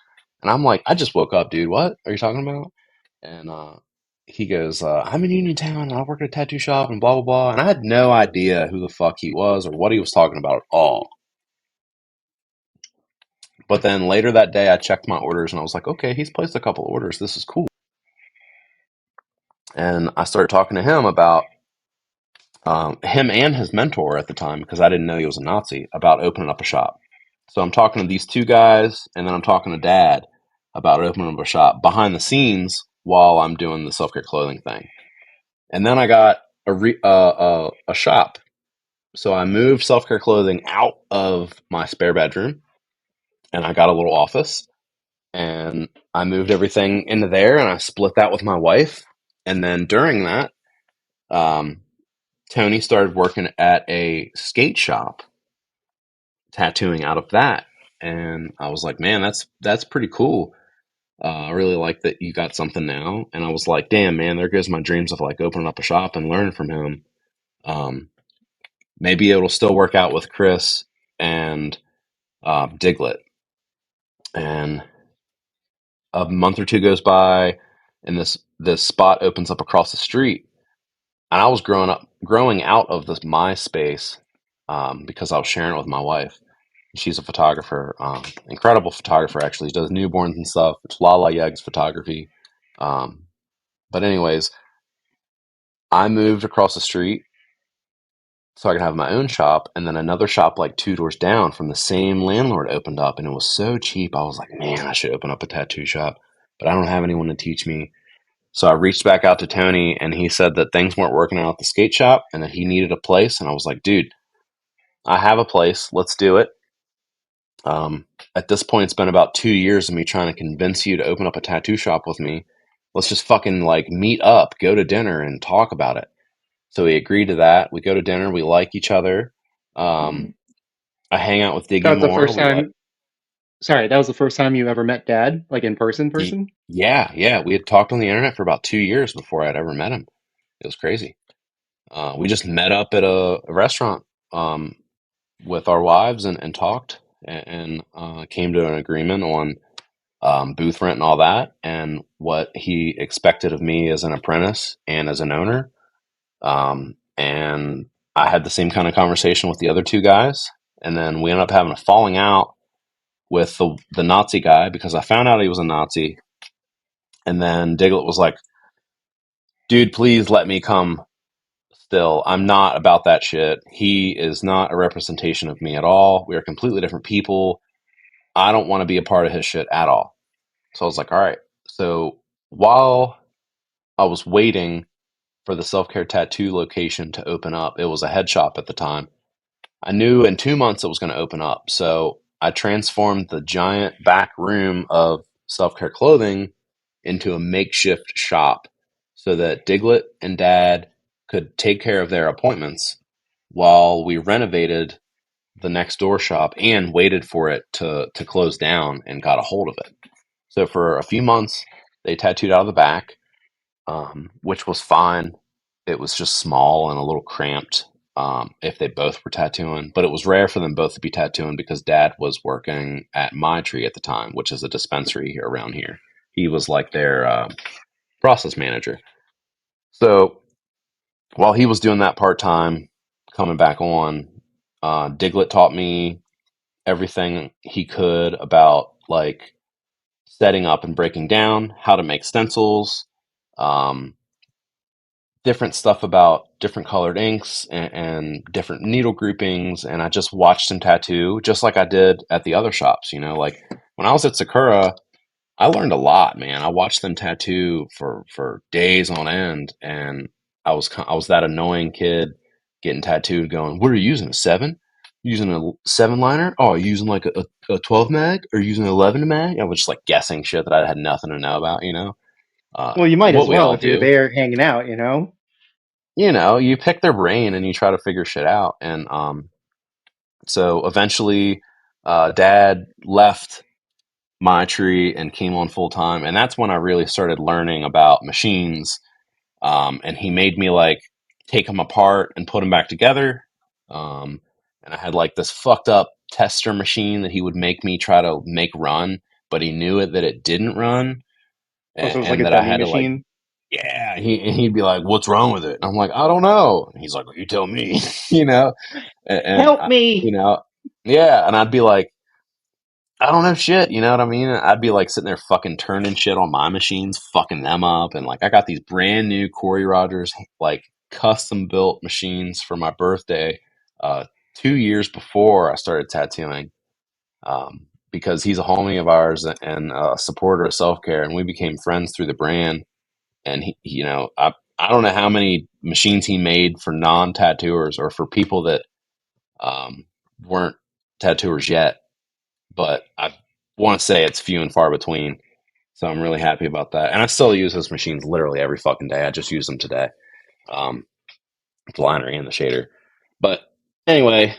I'm like, "I just woke up, dude. What are you talking about?" And he goes, "I'm in Uniontown, and I work at a tattoo shop, and blah blah blah." And I had no idea who the fuck he was or what he was talking about at all. But then later that day, I checked my orders and I was like, okay, he's placed a couple orders. This is cool. And I started talking to him about him and his mentor at the time, because I didn't know he was a Nazi, about opening up a shop. So I'm talking to these two guys, and then I'm talking to Dad about opening up a shop behind the scenes while I'm doing the self care clothing thing. And then I got a shop. So I moved self care clothing out of my spare bedroom, and I got a little office, and I moved everything into there, and I split that with my wife. And then during that, um, Tony started working at a skate shop, tattooing out of that. And I was like, man, that's pretty cool. I really like that you got something now. And I was like, damn, man, there goes my dreams of like opening up a shop and learning from him. Um, Maybe it'll still work out with Chris and Diglett. And a month or two goes by, and this spot opens up across the street. And I was growing out of this MySpace because I was sharing it with my wife. She's a photographer, incredible photographer actually. She does newborns and stuff. It's Lala Yegg's photography. Um, but anyways, I moved across the street so I could have my own shop, and then another shop like two doors down from the same landlord opened up, and it was so cheap. I was like, man, I should open up a tattoo shop, but I don't have anyone to teach me. So I reached back out to Tony, and he said that things weren't working out at the skate shop and that he needed a place. And I was like, dude, I have a place. Let's do it. At this point, it's been about 2 years of me trying to convince you to open up a tattoo shop with me. Let's just fucking like meet up, go to dinner, and talk about it. So we agreed to that. We go to dinner. We like each other. Um, I hang out with That Diggy was the more. first We like, time. Sorry, that was the first time you ever met Dad, like in person, person. yeah, yeah. We had talked on the internet for about 2 years before I'd ever met him. It was crazy. We just met up at a restaurant with our wives and talked and came to an agreement on booth rent and all that, and what he expected of me as an apprentice and as an owner. And I had the same kind of conversation with the other two guys, and then we ended up having a falling out with the Nazi guy because I found out he was a Nazi, and then Diglett was like, "Dude, please let me come." Still, I'm not about that shit. He is not a representation of me at all. We are completely different people. I don't want to be a part of his shit at all. So I was like, all right. So while I was waiting for the self care tattoo location to open up, it was a head shop at the time. I knew in 2 months it was going to open up. So I transformed the giant back room of self care clothing into a makeshift shop so that Diglett and Dad could take care of their appointments while we renovated the next door shop and waited for it to close down and got a hold of it. So for a few months, they tattooed out of the back, which was fine. It was just small and a little cramped if they both were tattooing, but it was rare for them both to be tattooing because Dad was working at My Tree at the time, which is a dispensary around here. He was like their process manager. So while he was doing that part time, coming back on, Diglett taught me everything he could about like setting up and breaking down, how to make stencils, um, different stuff about different colored inks and different needle groupings. And I just watched him tattoo just like I did at the other shops. You know, like when I was at Sakura, I learned a lot, man. I watched them tattoo for days on end, and I was that annoying kid getting tattooed, going, "What are you using? A seven? Using a seven liner? Oh, using like a 12 mag or using an 11 mag?" I was just like guessing shit that I had nothing to know about, Well, you might what as we well all if you're do. there hanging out, you know. You pick their brain and you try to figure shit out, and so eventually, Dad left My Tree and came on full time, and that's when I really started learning about machines. And he made me like take them apart and put them back together. Um, and I had like this fucked up tester machine that he would make me try to make run, but he knew it that it didn't run, Oh, and, so it was like and a that I dummy had to like, machine. yeah. He'd be like, "What's wrong with it?" And I'm like, "I don't know." And he's like, "Well, you tell me," and, and Help me! yeah. And I'd be like, I don't know shit, you know what I mean? I'd be like sitting there fucking turning shit on my machines, fucking them up, and like I got these brand new Corey Rogers like custom built machines for my birthday, 2 years before I started tattooing, because he's a homie of ours and a supporter of self care, and we became friends through the brand. And I don't know how many machines he made for non tattooers or for people that um, weren't tattooers yet, but I want to say it's few and far between. So I'm really happy about that. And I still use those machines literally every fucking day. I just used them today, um, the liner and the shader. But anyway,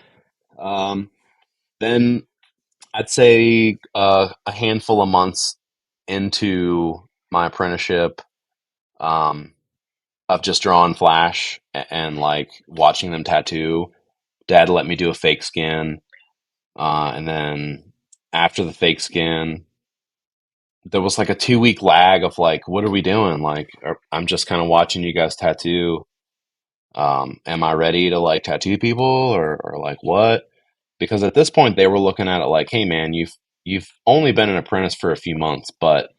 um, then I'd say a handful of months into my apprenticeship, um, of just drawing flash and like watching them tattoo. Dad let me do a fake skin, and then after the fake skin, there was like a 2 week lag of like, what are we doing? Like, I'm just kind of watching you guys tattoo. Am I ready to like tattoo people or like what? Because at this point they were looking at it like, hey man, you've only been an apprentice for a few months, but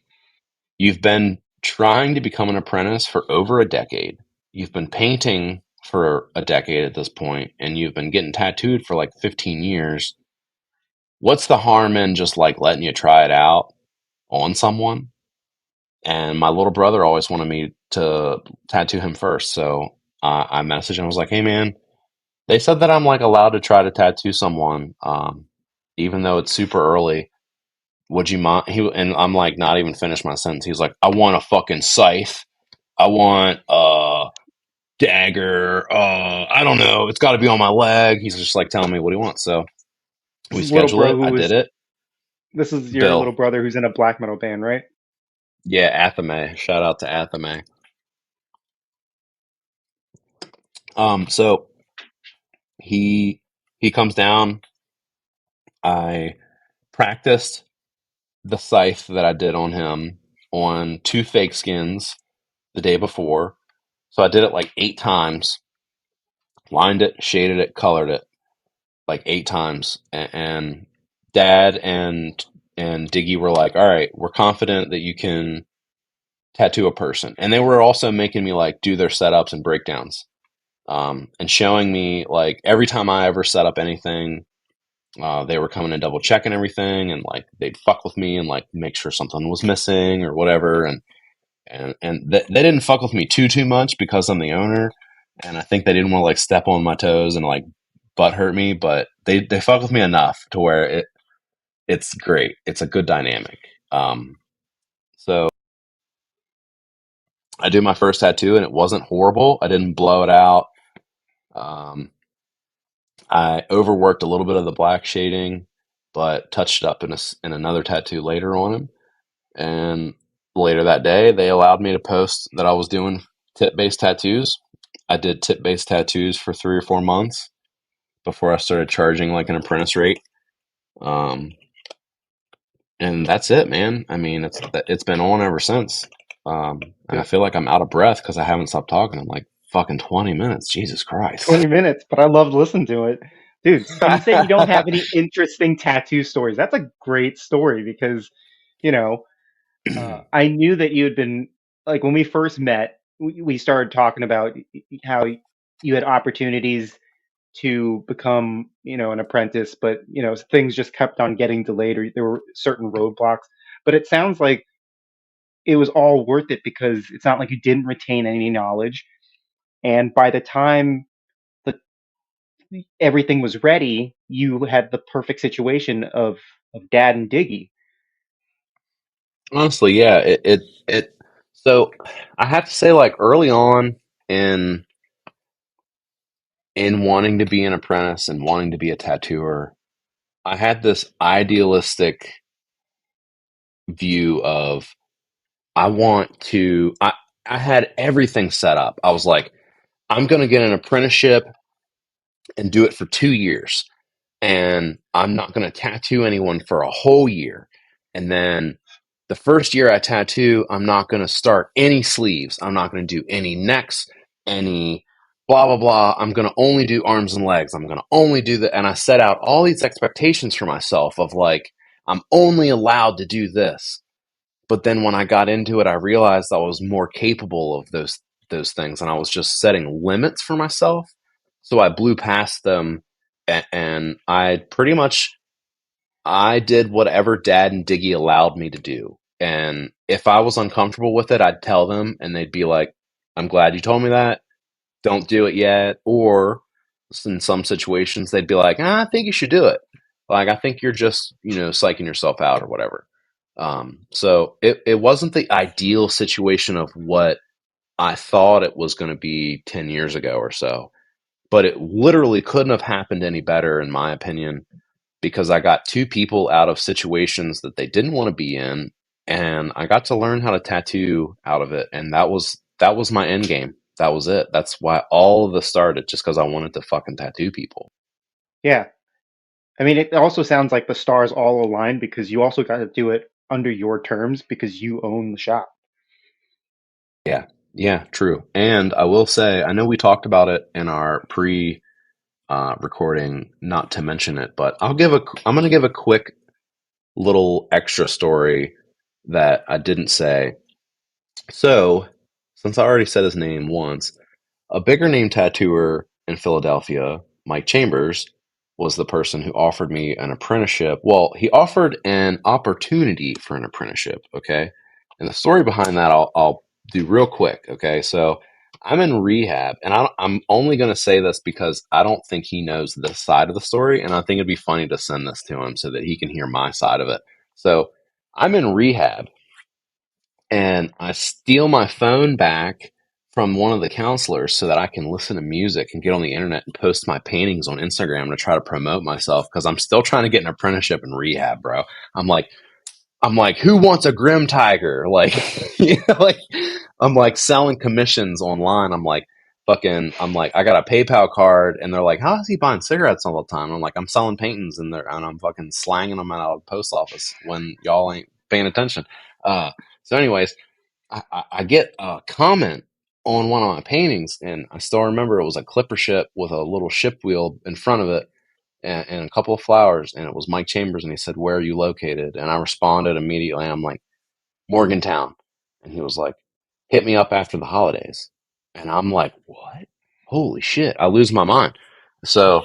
you've been trying to become an apprentice for over a decade. You've been painting for a decade at this point, and you've been getting tattooed for like 15 years. What's the harm in just like letting you try it out on someone? And my little brother always wanted me to tattoo him first. So I messaged him. I was like, hey, man, they said that I'm like allowed to try to tattoo someone, even though it's super early. Would you mind? And I'm like, not even finished my sentence. He's like, I want a fucking scythe. I want a dagger. I don't know. It's got to be on my leg. He's just like telling me what he wants. So This we is little schedule bro it. who I was. did it. This is your little Bill. brother who's in a black metal band, right? Yeah, Athame. Shout out to Athame. So he comes down. I practiced the scythe that I did on him on two fake skins the day before. So I did it like 8 times, lined it, shaded it, colored it like 8 times. And Dad and Diggy were like, "All right, we're confident that you can tattoo a person." And they were also making me like do their setups and breakdowns, and showing me like every time I ever set up anything. They were coming and double checking everything, and like they'd fuck with me and like make sure something was missing or whatever. They didn't fuck with me too much because I'm the owner, and I think they didn't want to like step on my toes and like butt hurt me. But they fuck with me enough to where it's great. It's a good dynamic. So I do my first tattoo, and it wasn't horrible. I didn't blow it out. Um, I overworked a little bit of the black shading, but touched it up in another tattoo later on him. And later that day, they allowed me to post that I was doing tip-based tattoos. I did tip-based tattoos for 3 or 4 months before I started charging like an apprentice rate. Um, and that's it, man. I mean, it's been on ever since. And I Dude, feel like I'm out of breath because I haven't stopped talking in like fucking 20 minutes. Jesus Christ. 20 minutes, but I love to listen to it. Dude, you say you don't have any interesting tattoo stories. That's a great story because, you know, I knew that you had been, like, when we first met, we started talking about how you had opportunities to become, an apprentice, but, things just kept on getting delayed or there were certain roadblocks. But it sounds like it was all worth it because it's not like you didn't retain any knowledge. And by the time the everything was ready, you had the perfect situation of Dad and Diggy. Honestly, yeah, so I have to say like early on in wanting to be an apprentice and wanting to be a tattooer, I had this idealistic view of I want to I had everything set up. I was like, I'm going to get an apprenticeship and do it for 2 years, and I'm not going to tattoo anyone for a whole year. And then the first year I tattoo, I'm not going to start any sleeves. I'm not going to do any necks, any blah, blah, blah. I'm going to only do arms and legs. I'm going to only do that. And I set out all these expectations for myself of like, I'm only allowed to do this. But then when I got into it, I realized I was more capable of those things, and I was just setting limits for myself. So I blew past them, and I pretty much I did whatever Dad and Diggy allowed me to do. And if I was uncomfortable with it, I'd tell them, and they'd be like, "I'm glad you told me that. Don't do it yet." Or in some situations, they'd be like, I think you should do it. Like, I think you're just, psyching yourself out or whatever. So it wasn't the ideal situation of what I thought it was going to be 10 years ago or so, but it literally couldn't have happened any better, in my opinion, because I got two people out of situations that they didn't want to be in, and I got to learn how to tattoo out of it, and that was my end game. That was it. That's why all of this started, just because I wanted to fucking tattoo people. Yeah. I mean, it also sounds like the stars all aligned because you also got to do it under your terms because you own the shop. Yeah, yeah, true. And I will say, I know we talked about it in our pre recording, not to mention it, but I'm going to give a quick little extra story that I didn't say. So, since I already said his name once, a bigger name tattooer in Philadelphia, Mike Chambers, was the person who offered me an apprenticeship. Well, he offered an opportunity for an apprenticeship, okay? And the story behind that I'll do real quick, okay? So I'm in rehab, and I'm only going to say this because I don't think he knows this side of the story, and I think it'd be funny to send this to him so that he can hear my side of it. So I'm in rehab, and I steal my phone back from one of the counselors so that I can listen to music and get on the internet and post my paintings on Instagram to try to promote myself because I'm still trying to get an apprenticeship in rehab, bro. I'm like, I'm like, who wants a Grim Tiger? Like, like I'm like selling commissions online. I'm like, I got a PayPal card, and they're like, how is he buying cigarettes all the time? I'm like, I'm selling paintings, and I'm fucking slanging them out of the post office when y'all ain't paying attention. Uh, so, anyways, I get a comment on one of my paintings, and I still remember it was a clipper ship with a little ship wheel in front of it, and a couple of flowers, and it was Mike Chambers, and he said, "Where are you located?" And I responded immediately. I'm like, "Morgantown," and he was like, "Hit me up after the holidays," and I'm like, "What? Holy shit!" I lose my mind. So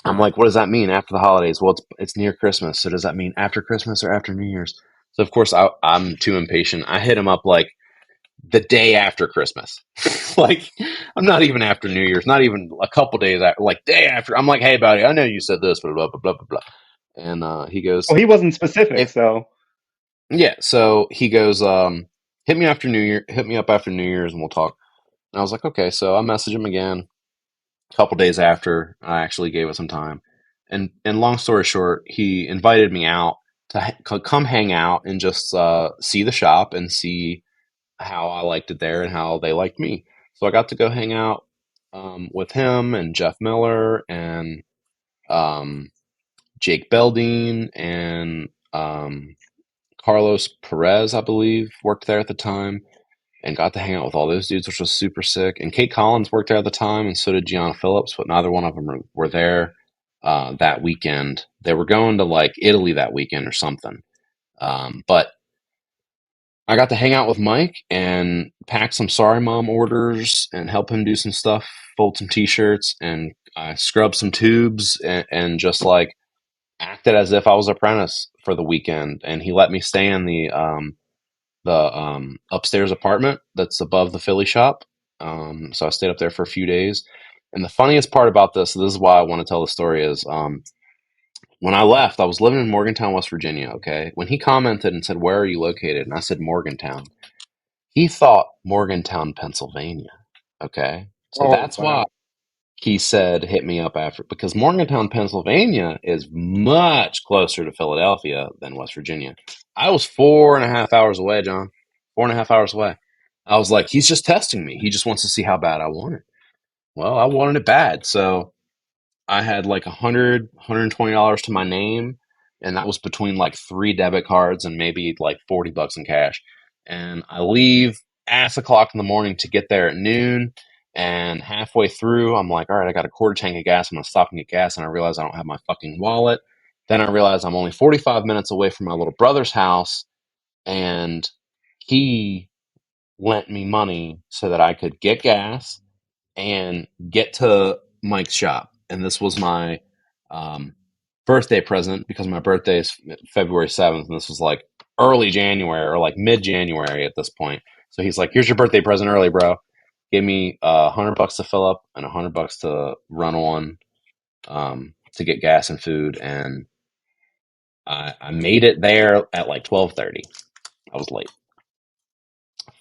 I'm like, "What does that mean after the holidays?" Well, it's near Christmas, so does that mean after Christmas or after New Year's? So of course I'm too impatient. I hit him up like the day after Christmas. Like, I'm not even after New Year's, not even a couple days after, like day after. I'm like, hey, buddy, I know you said this, blah, blah, blah, blah, blah, blah. And he goes, Well, he wasn't specific, if, so yeah, so he goes, hit me up after New Year's and we'll talk. And I was like, okay. So I messaged him again a couple days after. I actually gave it some time. And long story short, he invited me out to come hang out and just see the shop and see how I liked it there and how they liked me. So I got to go hang out with him and Jeff Miller and um, Jake Beldine and Carlos Perez, I believe, worked there at the time, and got to hang out with all those dudes, which was super sick. And Kate Collins worked there at the time, and so did Gianna Phillips, but neither one of them were there that weekend. They were going to like Italy that weekend or something. But I got to hang out with Mike and pack some Sorry Mom orders and help him do some stuff, fold some t-shirts, and I scrubbed some tubes and just like acted as if I was apprentice for the weekend. And he let me stay in the upstairs apartment that's above the Philly shop. So I stayed up there for a few days. And the funniest part about this is why I want to tell the story, is when I left, I was living in Morgantown, West Virginia. Okay, when he commented and said, "Where are you located?" and I said Morgantown, he thought Morgantown, Pennsylvania. Okay. So oh that's why wow. he said, hit me up after, because Morgantown, Pennsylvania is much closer to Philadelphia than West Virginia. I was 4.5 hours away, John. 4.5 hours away. I was like, he's just testing me. He just wants to see how bad I want it. Well, I wanted it bad. So I had like $120 to my name, and that was between like three debit cards and maybe like $40 in cash. And I leave ass o'clock in the morning to get there at noon. And halfway through, I'm like, all right, I got a quarter tank of gas. I'm gonna stop and get gas, and I realize I don't have my fucking wallet. Then I realized I'm only 45 minutes away from my little brother's house, and he lent me money so that I could get gas and get to Mike's shop. And this was my um, birthday present because my birthday is February 7th, and this was like early January or like mid January at this point. So he's like, "Here's your birthday present early, bro." Gave me $100 to fill up and $100 to run on to get gas and food, and I made it there at like 12:30. I was late.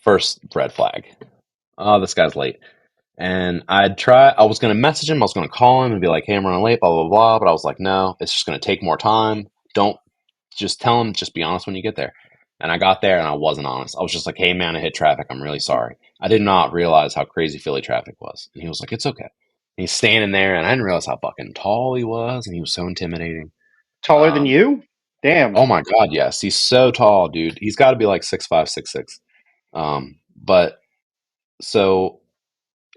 First red flag. Oh, this guy's late. And I was going to message him, I was going to call him and be like, "Hey, I'm running late, blah, blah, blah." But I was like, no, it's just going to take more time. Don't just tell him, just be honest when you get there. And I got there and I wasn't honest. I was just like, "Hey, man, I hit traffic. I'm really sorry." I did not realize how crazy Philly traffic was. And he was like, "It's okay." And he's standing there and I didn't realize how fucking tall he was. And he was so intimidating. Taller than Um, you? Damn. oh my God, yes. He's so tall, dude. He's got to be like 6'5", 6'6". But so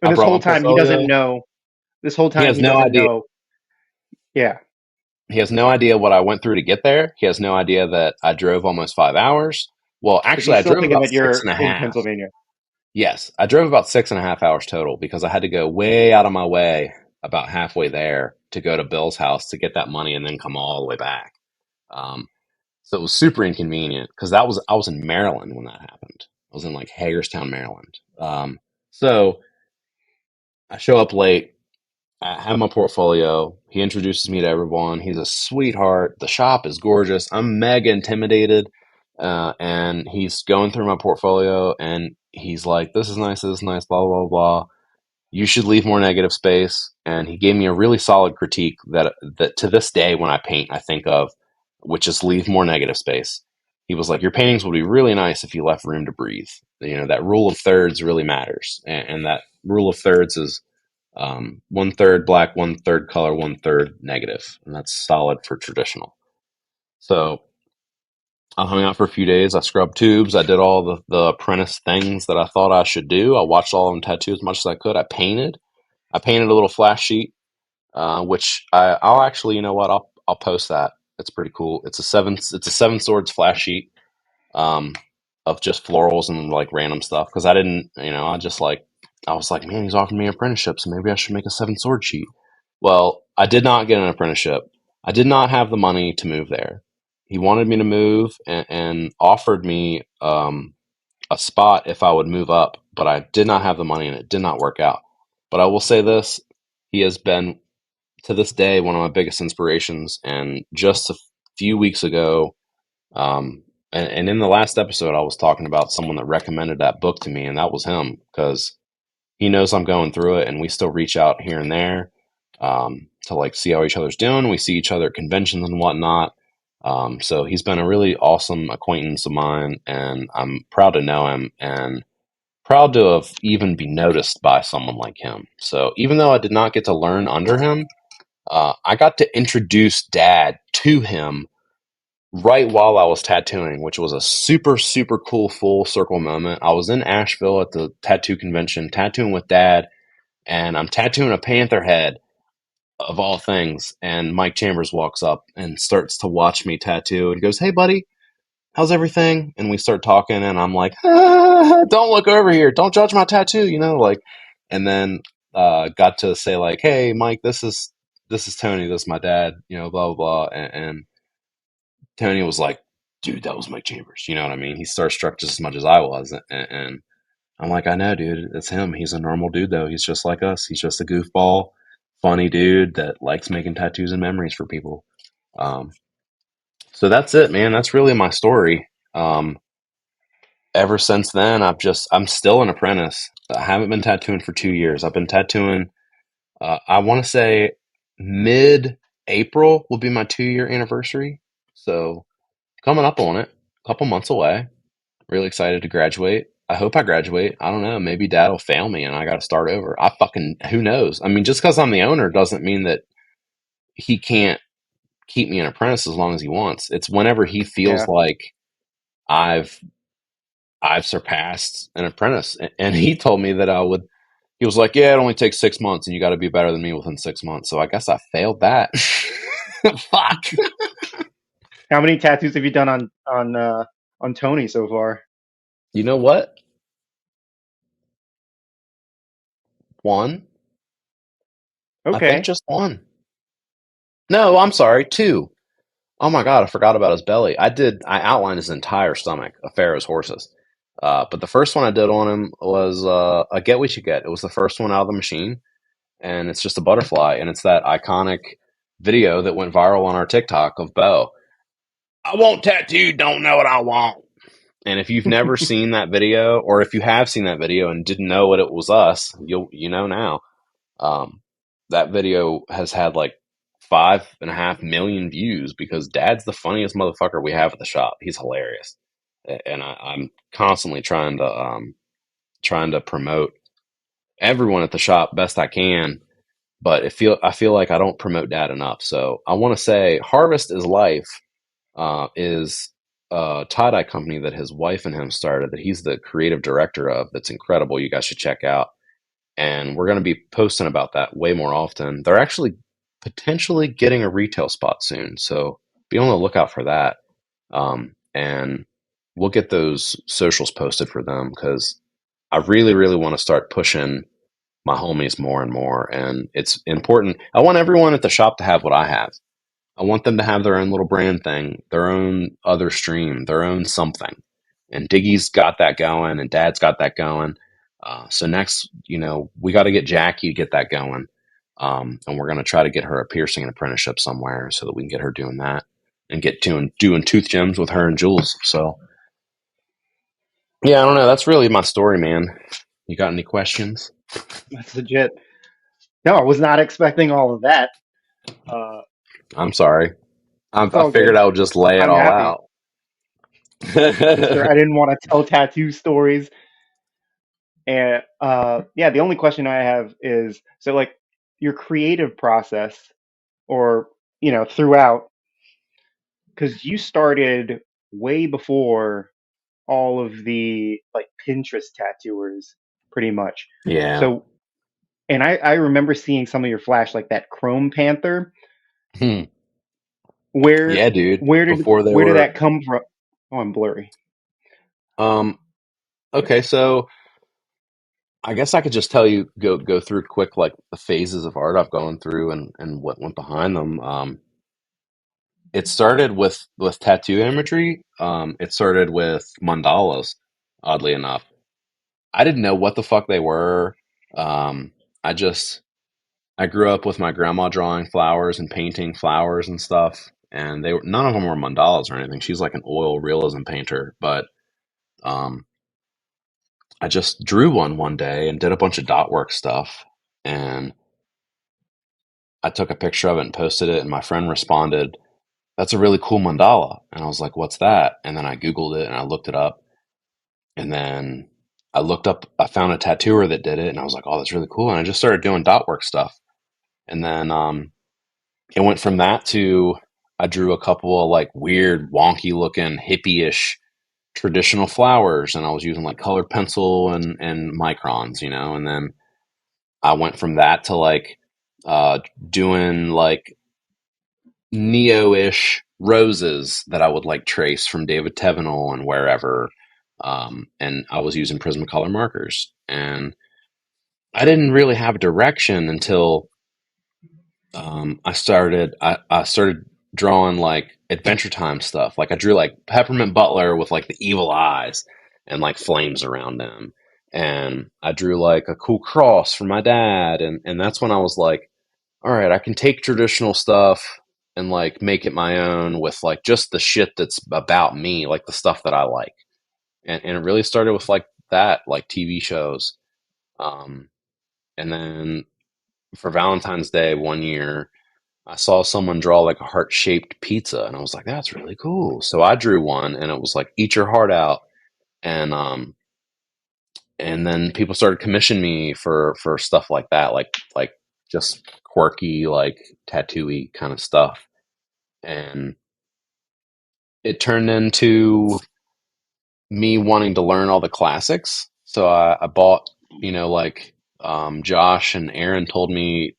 And I this brought whole my time he doesn't portfolio. know. This whole He time has he no doesn't idea. know. Yeah. He has no idea what I went through to get there. He has no idea that I drove almost 5 hours. Well, Is actually, he I still drove thinking about that six you're and a in half. Pennsylvania? Yes, I drove about 6.5 hours total because I had to go way out of my way about halfway there to go to Bill's house to get that money and then come all the way back. Um, so it was super inconvenient because I was in Maryland when that happened. I was in like Hagerstown, Maryland. So I show up late. I have my portfolio. He introduces me to everyone. He's a sweetheart. The shop is gorgeous. I'm mega intimidated. And he's going through my portfolio and he's like, this is nice, blah, blah, blah. You should leave more negative space. And he gave me a really solid critique that to this day, when I paint, I think of, which is leave more negative space. He was like, your paintings would be really nice if you left room to breathe. You know, that rule of thirds really matters. And that rule of thirds is 1/3 black, 1/3 color, 1/3 negative, and that's solid for traditional. So I hung out for a few days. I scrubbed tubes. I did all the apprentice things that I thought I should do. I watched all of them tattoo as much as I could. I painted. I painted a little flash sheet, which I'll actually, you know what? I'll post that. It's pretty cool. It's a seven swords flash sheet um, of just florals and like random stuff because I didn't, you know, I was like, man, he's offering me an apprenticeship, so maybe I should make a seven sword sheet. Well, I did not get an apprenticeship. I did not have the money to move there. He wanted me to move and offered me a spot if I would move up, but I did not have the money and it did not work out. But I will say this: he has been to this day one of my biggest inspirations. And just a few weeks ago, and in the last episode, I was talking about someone that recommended that book to me, and that was him because he knows I'm going through it, and we still reach out here and there to like see how each other's doing. We see each other at conventions and whatnot. So he's been a really awesome acquaintance of mine, and I'm proud to know him and proud to have even be noticed by someone like him. So even though I did not get to learn under him, I got to introduce Dad to him right while I was tattooing, which was a super, super cool full circle moment. I was in Asheville at the tattoo convention, tattooing with Dad, and I'm tattooing a panther head of all things. And Mike Chambers walks up and starts to watch me tattoo and goes, "Hey, buddy, how's everything?" And we start talking, and I'm like, "Don't look over here. Don't judge my tattoo," you know, like, and then got to say like, "Hey, Mike, this is Tony. This is my dad," you know, blah, blah, blah. And Tony was like, "Dude, that was Mike Chambers." You know what I mean? He's starstruck just as much as I was. And I'm like, "I know, dude. It's him. He's a normal dude, though. He's just like us. He's just a goofball, funny dude that likes making tattoos and memories for people." Um, so that's it, man. That's really my story. Ever since then, I'm still an apprentice. I haven't been tattooing for 2 years. I've been tattooing, I want to say mid April will be my 2 year anniversary. So coming up on it, a couple months away. Really excited to graduate. I hope I graduate. I don't know. Maybe dad will fail me and I got to start over. Who knows? I mean, just because I'm the owner doesn't mean that he can't keep me an apprentice as long as he wants. It's whenever he feels Yeah. like I've, I've surpassed an apprentice. And he told me that he was like, "Yeah, it only takes 6 months and you got to be better than me within 6 months." So I guess I failed that. Fuck. How many tattoos have you done on Tony so far? You know what? One. I think Okay. just one. No, I'm sorry, two. Oh my God, I forgot about his belly. I outlined his entire stomach, a Pharaoh's horses. But the first one I did on him was a Get What You Get. It was the first one out of the machine, and it's just a butterfly, and it's that iconic video that went viral on our TikTok of Bo. I want tattooed, don't know what I want. And if you've never seen that video, or if you have seen that video and didn't know what it was us, you know now. Um, that video has had like 5.5 million views because Dad's the funniest motherfucker we have at the shop. He's hilarious, and I'm constantly trying to promote everyone at the shop best I can. But I feel like I don't promote Dad enough. So I want to say Harvest is Life is a tie dye company that his wife and him started that he's the creative director of. That's incredible. You guys should check out, and we're going to be posting about that way more often. They're actually potentially getting a retail spot soon, so be on the lookout for that. And we'll get those socials posted for them because I really, really want to start pushing my homies more and more. And it's important. I want everyone at the shop to have what I have. I want them to have their own little brand thing, their own other stream, their own something. And Diggy's got that going, and Dad's got that going. So next, we got to get Jackie to get that going, and we're going to try to get her a piercing apprenticeship somewhere so that we can get her doing that and get doing tooth gems with her and Jules. So yeah, I don't know. That's really my story, man. You got any questions? That's legit. No, I was not expecting all of that. Uh, I'm sorry. it's I all figured good. I would just lay it I'm all happy. out. Yes, sir. I didn't want to tell tattoo stories. And yeah, the only question I have is so like your creative process or throughout because you started way before all of the like Pinterest tattooers pretty much. Yeah. So and I remember seeing some of your flash like that Chrome Panther. Hmm. Where Yeah, dude. where did Before they where did were that come from? Oh, I'm blurry. um okay, so I guess I could just tell you go through quick like the phases of art I've gone through and what went behind them. It started with tattoo imagery. It started with mandalas, oddly enough. I didn't know what the fuck they were. Um, I just I grew up with my grandma drawing flowers and painting flowers and stuff, and they were none of them were mandalas or anything. She's like an oil realism painter, but um, I just drew one day and did a bunch of dot work stuff, and I took a picture of it and posted it, and my friend responded, "That's a really cool mandala," and I was like, "What's that?" And then I googled it and I looked it up, and then I found a tattooer that did it, and I was like, "Oh, that's really cool," and I just started doing dot work stuff, and then it went from that to I drew a couple of like weird, wonky looking, hippie-ish traditional flowers, and I was using like colored pencil and microns, and then I went from that to like doing like neo-ish roses that I would like trace from David Tevenel and wherever, and I was using Prismacolor markers, and I didn't really have direction until I started drawing like Adventure Time stuff. Like I drew like Peppermint Butler with like the evil eyes and like flames around them. And I drew like a cool cross for my dad, and that's when I was like, all right, I can take traditional stuff and like make it my own with like just the shit that's about me, like the stuff that I like. And it really started with like that, like TV shows. Um, and then for Valentine's Day one year, I saw someone draw like a heart shaped pizza, and I was like, "That's really cool." So I drew one, and it was like, "Eat your heart out," and and then people started commissioning me for stuff like that, like just quirky, like tattooy kind of stuff, and it turned into me wanting to learn all the classics. So I bought, like Josh and Aaron told me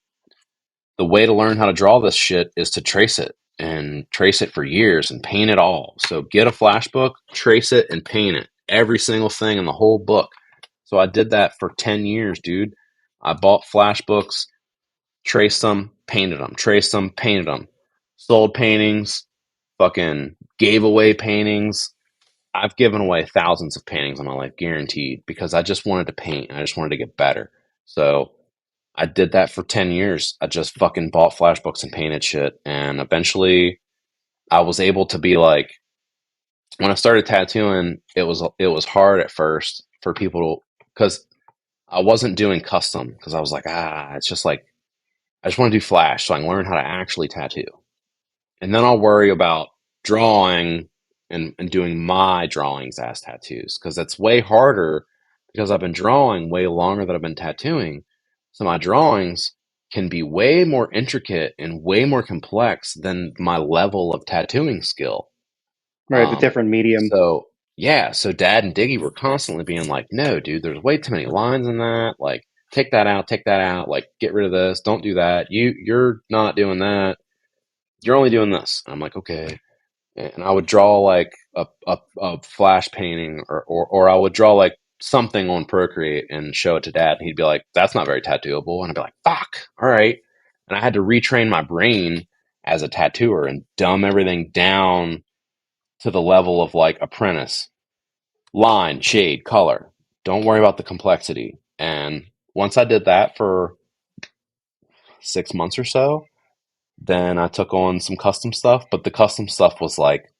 the way to learn how to draw this shit is to trace it. and trace it for years and paint it all. So get a flash book, trace it, and paint it. Every single thing in the whole book. So I did that for 10 years, dude. I bought flash books, traced them, painted them, traced them, painted them. Sold paintings, fucking gave away paintings. I've given away thousands of paintings in my life, guaranteed, because I just wanted to paint. I just wanted to get better. So I did that for 10 years. I just fucking bought flash books and painted shit. And eventually I was able to be like, when I started tattooing, it was hard at first for people to, because I wasn't doing custom because I was like, it's just like I just want to do flash so I can learn how to actually tattoo. And then I'll worry about drawing and doing my drawings as tattoos because that's way harder because I've been drawing way longer than I've been tattooing. So my drawings can be way more intricate and way more complex than my level of tattooing skill. Right, it's a Um, different medium. so yeah, so Dad and Diggy were constantly being like, "No, dude, there's way too many lines in that. Like, take that out, take that out. Like, get rid of this. Don't do that. You're not doing that. You're only doing this." And I'm like, "Okay." And I would draw like a flash painting, or I would draw like something on Procreate and show it to Dad, and he'd be like, "That's not very tattooable," and I'd be like, "Fuck, all right." And I had to retrain my brain as a tattooer and dumb everything down to the level of like apprentice line, shade, color. Don't worry about the complexity. And once I did that for 6 months or so, then I took on some custom stuff. But the custom stuff was like,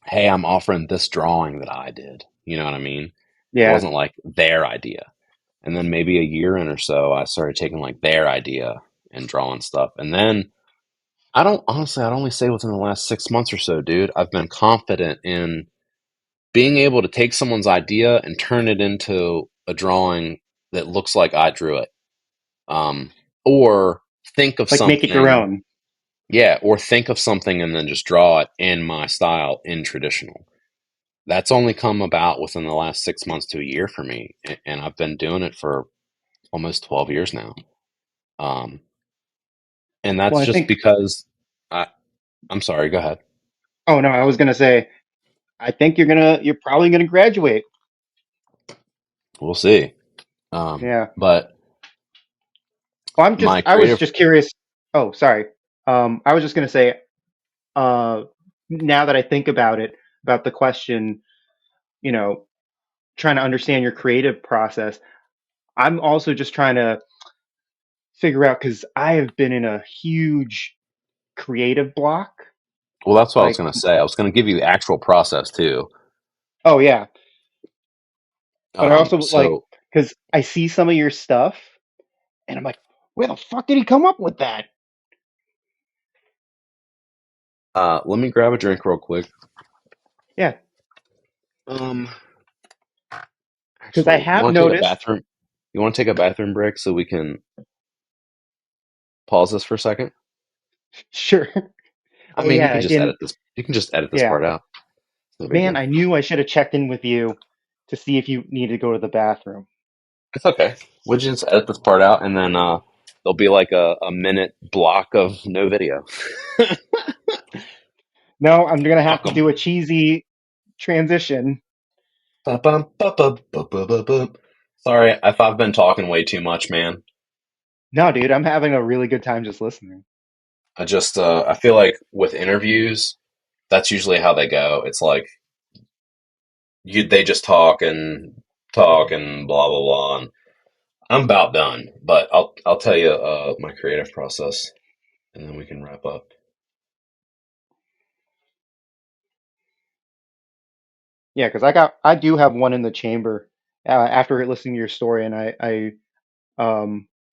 hey, I'm offering this drawing that I did. You know what I mean? It Yeah. wasn't like their idea. And then maybe a year in or so, I started taking like their idea and drawing stuff. And then I don't honestly, I'd only say within the last 6 months or so, dude, I've been confident in being able to take someone's idea and turn it into a drawing that looks like I drew it. Um, or think of Like make it your something, own. yeah, or think of something and then just draw it in my style in traditional. That's only come about within the last 6 months to a year for me, and I've been doing it for almost 12 years now. Um, and Well, that's I just think, because I, I'm sorry, go ahead. oh no, I was gonna say, I think you're probably gonna graduate. We'll see. Yeah. But Well, my I was creative, just curious. Oh, sorry. I was just gonna say, uh, now that I think about it, about the question, you know, trying to understand your creative process, I'm also just trying to figure out because I have been in a huge creative block. well, that's what I was Like, going to say. I was going to give you the actual process too. oh yeah, but I also like So because I see some of your stuff, and I'm like, where the fuck did he come up with that? let me grab a drink real quick. Yeah, Um, because I actually, you have want to take a noticed. bathroom? You want to take a bathroom break so we can pause this for a second? Sure. I Oh mean, you yeah, can just and edit this. You can just edit this yeah, part out. No big man, deal. I knew I should have checked in with you to see if you needed to go to the bathroom. It's okay. We'll just edit this part out, and then there'll be like a minute block of no video. No, I'm gonna have Fuck to 'em. do a cheesy transition. Ba-bum. Sorry if I've been talking way too much, man. No, dude, I'm having a really good time just listening. I feel like with interviews, that's usually how they go. It's like they just talk and blah blah blah. And I'm about done, but I'll tell you my creative process, and then we can wrap up. Yeah, because I do have one in the chamber after listening to your story, and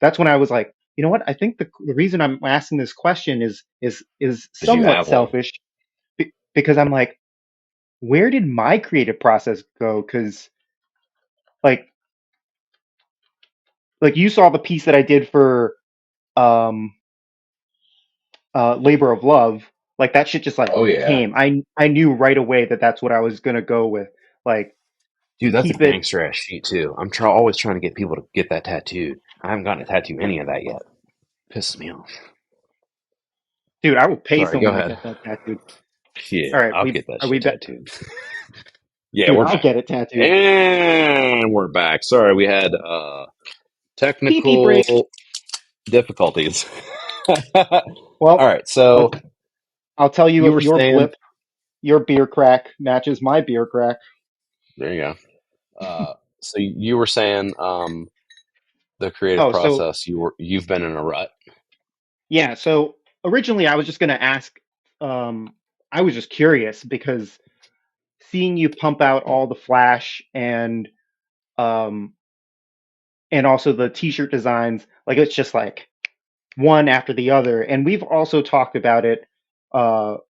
that's when I was like, you know what? I think the reason I'm asking this question is Did you somewhat have one? selfish because I'm like, where did my creative process go? Because like you saw the piece that I did for um Labor of Love, like that shit just like Oh yeah, came. I knew right away that that's what I was gonna go with. Like dude, that's a keep it. gangster ass sheet too. Always trying to get people to get that tattooed. I haven't gotten to tattoo any of that yet. Pisses me off. Dude, I will pay Sorry, go someone to ahead. get that tattooed. All Yeah, right, I'll we get that are we shit back? tattooed. Yeah, Dude, we're I'll back. get it tattooed. And we're back. Sorry, we had Pee pee break. technical difficulties. All Well, right, so let's. I'll tell you you if were your saying, blip, your beer crack matches my beer crack. there you go. So you were saying the creative Oh, so process. You've been in a rut. yeah. So originally, I was just gonna ask. Um, I was just curious because seeing you pump out all the flash um and also the t-shirt designs, like it's just like one after the other. And we've also talked about it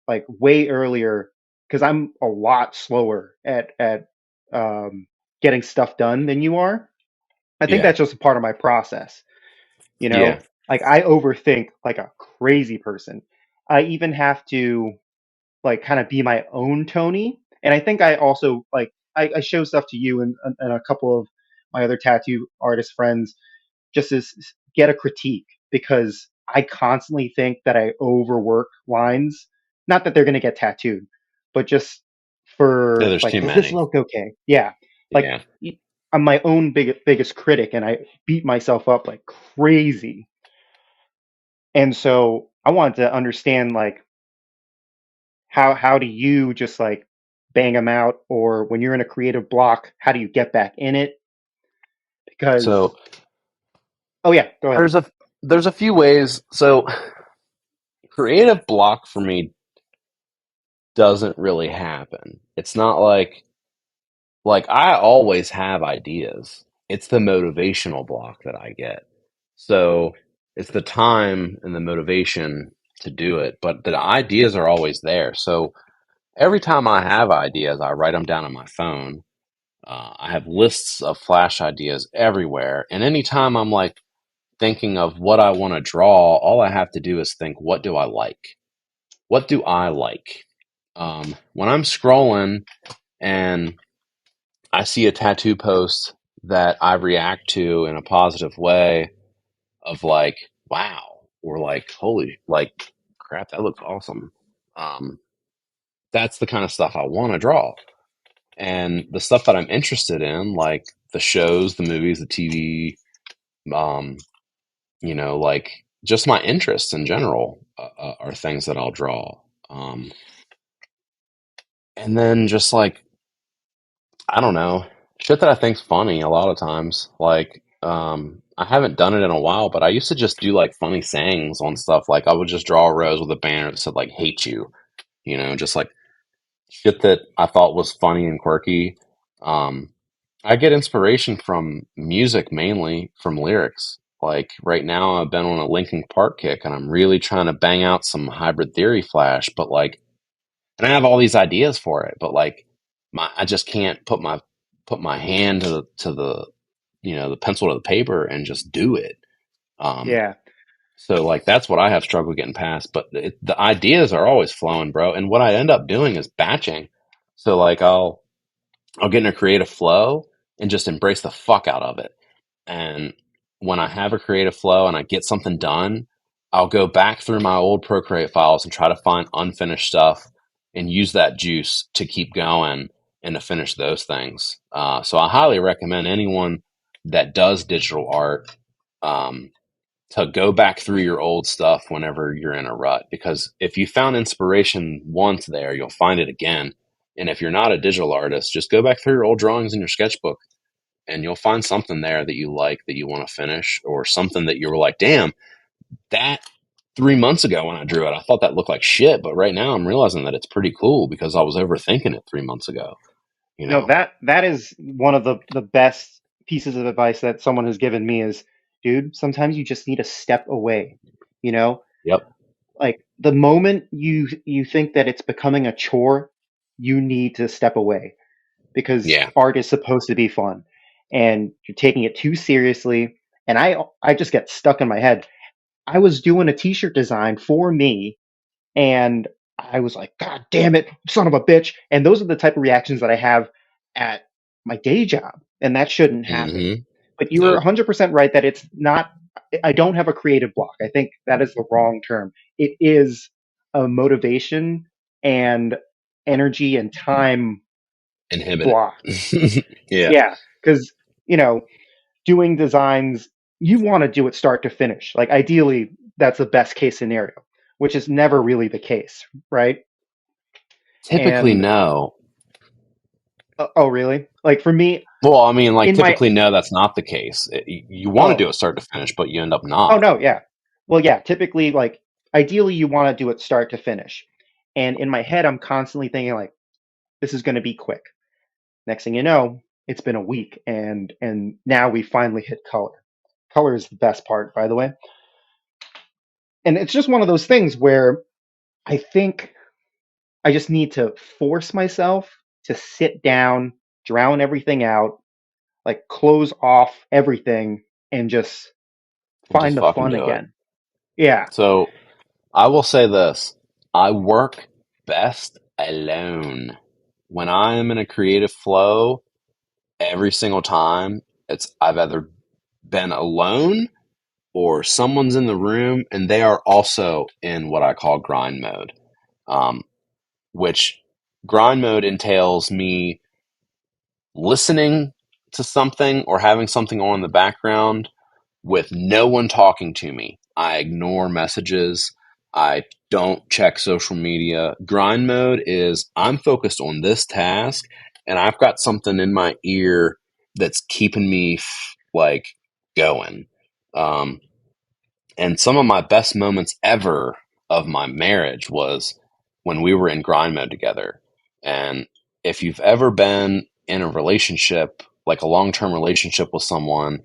like way earlier because I'm a lot slower at um getting stuff done than you are. I think Yeah, that's just a part of my process, you yeah. know? Like I overthink like a crazy person. I even have to like kind of be my own Tony. And I think I also like I show stuff to you and a couple of my other tattoo artist friends just as get a critique because I constantly think that I overwork lines. Not that they're going to get tattooed, but just Yeah, for there's like, too does this many. look okay? Yeah, like Yeah. I'm my own biggest critic, and I beat myself up like crazy. And so I wanted to understand like how do you just like bang them out, or when you're in a creative block, how do you get back in it? Because So oh yeah, go ahead. there's a few ways. So creative block for me doesn't really happen. It's not like I always have ideas. It's the motivational block that I get. So it's the time and the motivation to do it, but the ideas are always there. So every time I have ideas, I write them down on my phone. I have lists of flash ideas everywhere, and anytime I'm like thinking of what I want to draw, all I have to do is think, what do I like? What do I like? When I'm scrolling and I see a tattoo post that I react to in a positive way of like, wow, or like, holy, like, crap, that looks awesome. Um, that's the kind of stuff I want to draw. And the stuff that I'm interested in, like the shows, the movies, the TV, um, like just my interests in general are things that I'll draw. And then just like, I don't know, shit that I think's funny a lot of times. Like, I haven't done it in a while, but I used to just do like funny sayings on stuff. Like I would just draw a rose with a banner that said like "hate you," just like shit that I thought was funny and quirky. Um, I get inspiration from music mainly from lyrics. Like right now, I've been on a Linkin Park kick, and I'm really trying to bang out some hybrid theory flash. But like, and I have all these ideas for it, but like, I just can't put my hand to the the pencil to the paper and just do it. Um, Yeah, so like that's what I have struggled getting past. But the ideas are always flowing, bro. And what I end up doing is batching. So like I'll get in a creative flow and just embrace the fuck out of it. And when I have a creative flow and I get something done, I'll go back through my old Procreate files and try to find unfinished stuff and use that juice to keep going and to finish those things. So I highly recommend anyone that does digital art um, to go back through your old stuff whenever you're in a rut. Because if you found inspiration once there, you'll find it again. And if you're not a digital artist, just go back through your old drawings in your sketchbook and you'll find something there that you like that you want to finish, or something that you were like, damn, that 3 months ago when I drew it, I thought that looked like shit. But right now I'm realizing that it's pretty cool because I was overthinking it 3 months ago, you no, know? that is one of the best pieces of advice that someone has given me is, dude, sometimes you just need to step away, you know? Yep. Like the moment you think that it's becoming a chore, you need to step away because Yeah. art is supposed to be fun and you're taking it too seriously. And I just get stuck in my head. I was doing a t-shirt design for me and I was like, God damn it, son of a bitch. And those are the type of reactions that I have at my day job, and that shouldn't happen. Mm-hmm. But you were Nope. 100% right that it's not, I don't have a creative block. I think that is the wrong term. It is a motivation and energy and time Inhibit block. it. Yeah. Yeah, because you know, doing designs, you want to do it start to finish. Like ideally, that's the best case scenario, which is never really the case, right? Typically, And no. oh, really? Like for me, Well, I mean, like in my typically, no, that's not the case. You want to do oh it start to finish, but you end up oh not. no, yeah, well, yeah, typically, like ideally, you want to do it start to finish. And in my head, I'm constantly thinking like, this is going to be quick. Next thing you know, it's been a week, and now we finally hit color. Color is the best part, by the way. And it's just one of those things where I think I just need to force myself to sit down, drown everything out, like close off everything, and just Just find the fucking fun do it. again. Yeah, So I will say this: I work best alone. When I am in a creative flow, every single time, it's I've either been alone or someone's in the room and they are also in what I call grind mode. Um, which grind mode entails me listening to something or having something on in the background with no one talking to me. I ignore messages. I don't check social media. Grind mode is I'm focused on this task and I've got something in my ear that's keeping me like going. Um, and some of my best moments ever of my marriage was when we were in grind mode together. And if you've ever been in a relationship, like a long term relationship with someone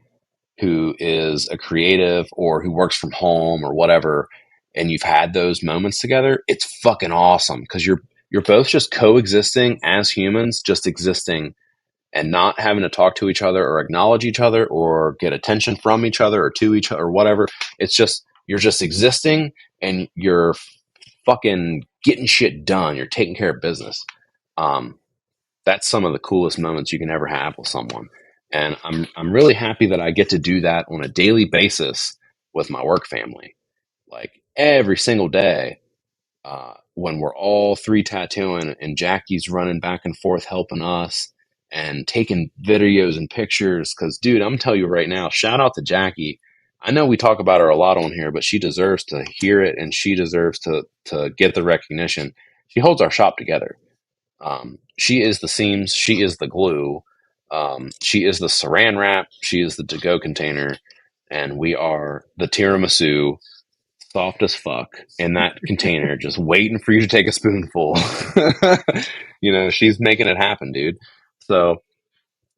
who is a creative or who works from home or whatever, and you've had those moments together, it's fucking awesome because you're both just coexisting as humans, just existing and not having to talk to each other or acknowledge each other or get attention from each other or to each other or whatever. It's just you're just existing and you're fucking getting shit done. You're taking care of business. Um, that's some of the coolest moments you can ever have with someone. And I'm really happy that I get to do that on a daily basis with my work family. Like every single day, when we're all three tattooing and Jackie's running back and forth helping us and taking videos and pictures. Cause dude, I'm telling you right now, shout out to Jackie. I know we talk about her a lot on here, but she deserves to hear it and she deserves to get the recognition. She holds our shop together. She is the seams, she is the glue, she is the saran wrap, she is the to-go container, and we are the tiramisu soft as fuck in that container, just waiting for you to take a spoonful. She's making it happen, dude. So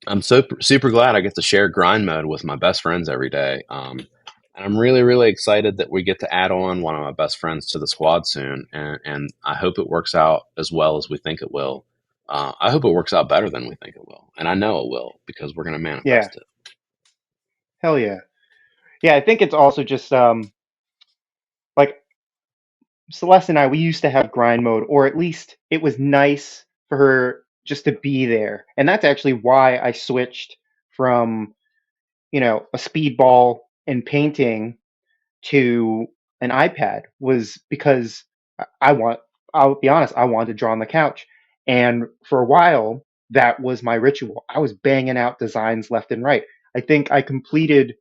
I'm so super glad I get to share grind mode with my best friends every day. And I'm really, really excited that we get to add on one of my best friends to the squad soon. And I hope it works out as well as we think it will. I hope it works out better than we think it will. And I know it will because we're going to yeah, manifest it. hell yeah, yeah. I think it's also just like Celeste and I. We used to have grind mode, or at least it was nice for her just to be there, and that's actually why I switched from a speedball and painting to an iPad was because I want, I'll be honest, I wanted to draw on the couch. And for a while, that was my ritual. I was banging out designs left and right. I think I completed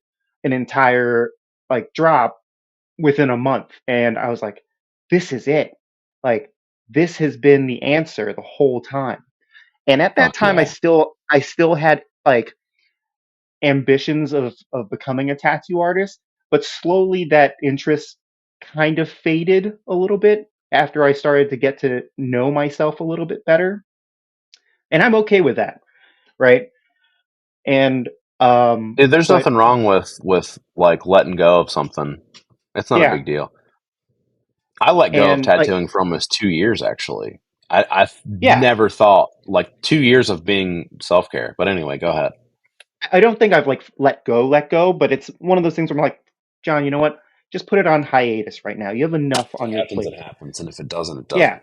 an entire like drop within a month. And I was like, this is it. Like, this has been the answer the whole time. And at that Fuck time, I yeah. still had like ambitions of becoming a tattoo artist, but slowly that interest kind of faded a little bit after I started to get to know myself a little bit better. And I'm okay with that, right? And Dude, there's but nothing wrong with like letting go of something. It's not a yeah, big deal. I let go of and like tattooing for almost 2 years, actually. I've yeah, never thought like 2 years of being self care. But anyway, go ahead. I don't think I've like let go, but it's one of those things where I'm like, John, you know what? Just put it on hiatus right now. You have enough If on it your happens, it plate. happens, and if it doesn't, it Yeah. doesn't.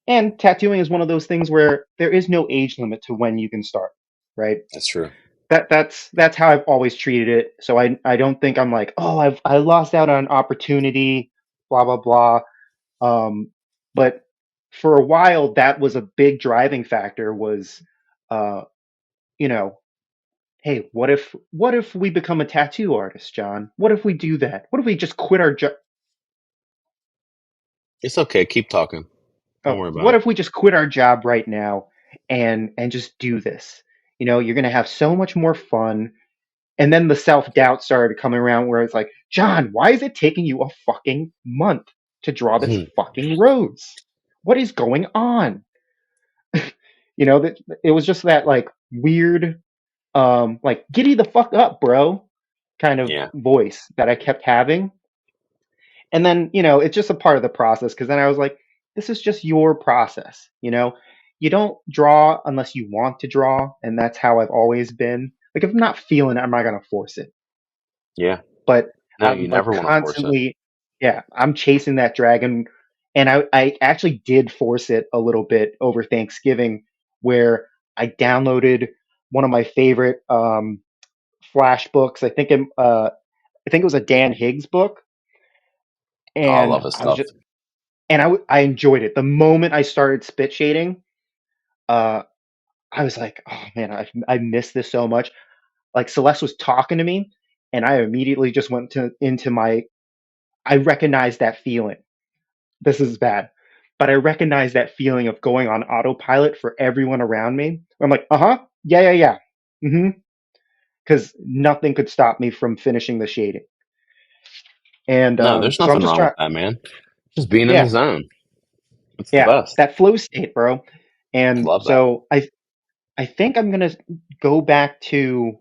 And tattooing is one of those things where there is no age limit to when you can start, right? That's true. That's how I've always treated it. So I don't think I'm like, oh, I lost out on an opportunity, blah blah blah. Um, but for a while, that was a big driving factor. Was uh, you know, hey, what if we become a tattoo artist, John? What if we do that? What if we just quit our job? It's okay. Keep talking. Don't Oh, worry about what it. if we just quit our job right now and just do this? You're gonna have so much more fun. And then the self doubt started coming around where it's like, John, why is it taking you a fucking month to draw this fucking rose? What is going on? That it was just that like weird, like giddy the fuck up, bro, kind of Yeah. voice that I kept having. And then, it's just a part of the process because then I was like, this is just your process. You don't draw unless you want to draw. And that's how I've always been. Like, if I'm not feeling it, I'm not going to force it. Yeah. But No, you I'm like never want to force it. constantly, yeah, I'm chasing that dragon. And I actually did force it a little bit over Thanksgiving where I downloaded one of my favorite Flash books. I think it was a Dan Higgs book. Oh, I And love his I was stuff. just, and I enjoyed it. The moment I started spit shading, uh, I was like, oh man, I miss this so much. Like Celeste was talking to me, and I immediately just went into my. I recognized that feeling. This is bad, but I recognized that feeling of going on autopilot for everyone around me. I'm like, yeah, yeah, yeah, because nothing could stop me from finishing the shading. And No, there's so I'm nothing just wrong with trying. that, man. Just being in the Yeah, zone. It's the yeah, best. that flow state, bro. I And love that. so I think I'm gonna go back to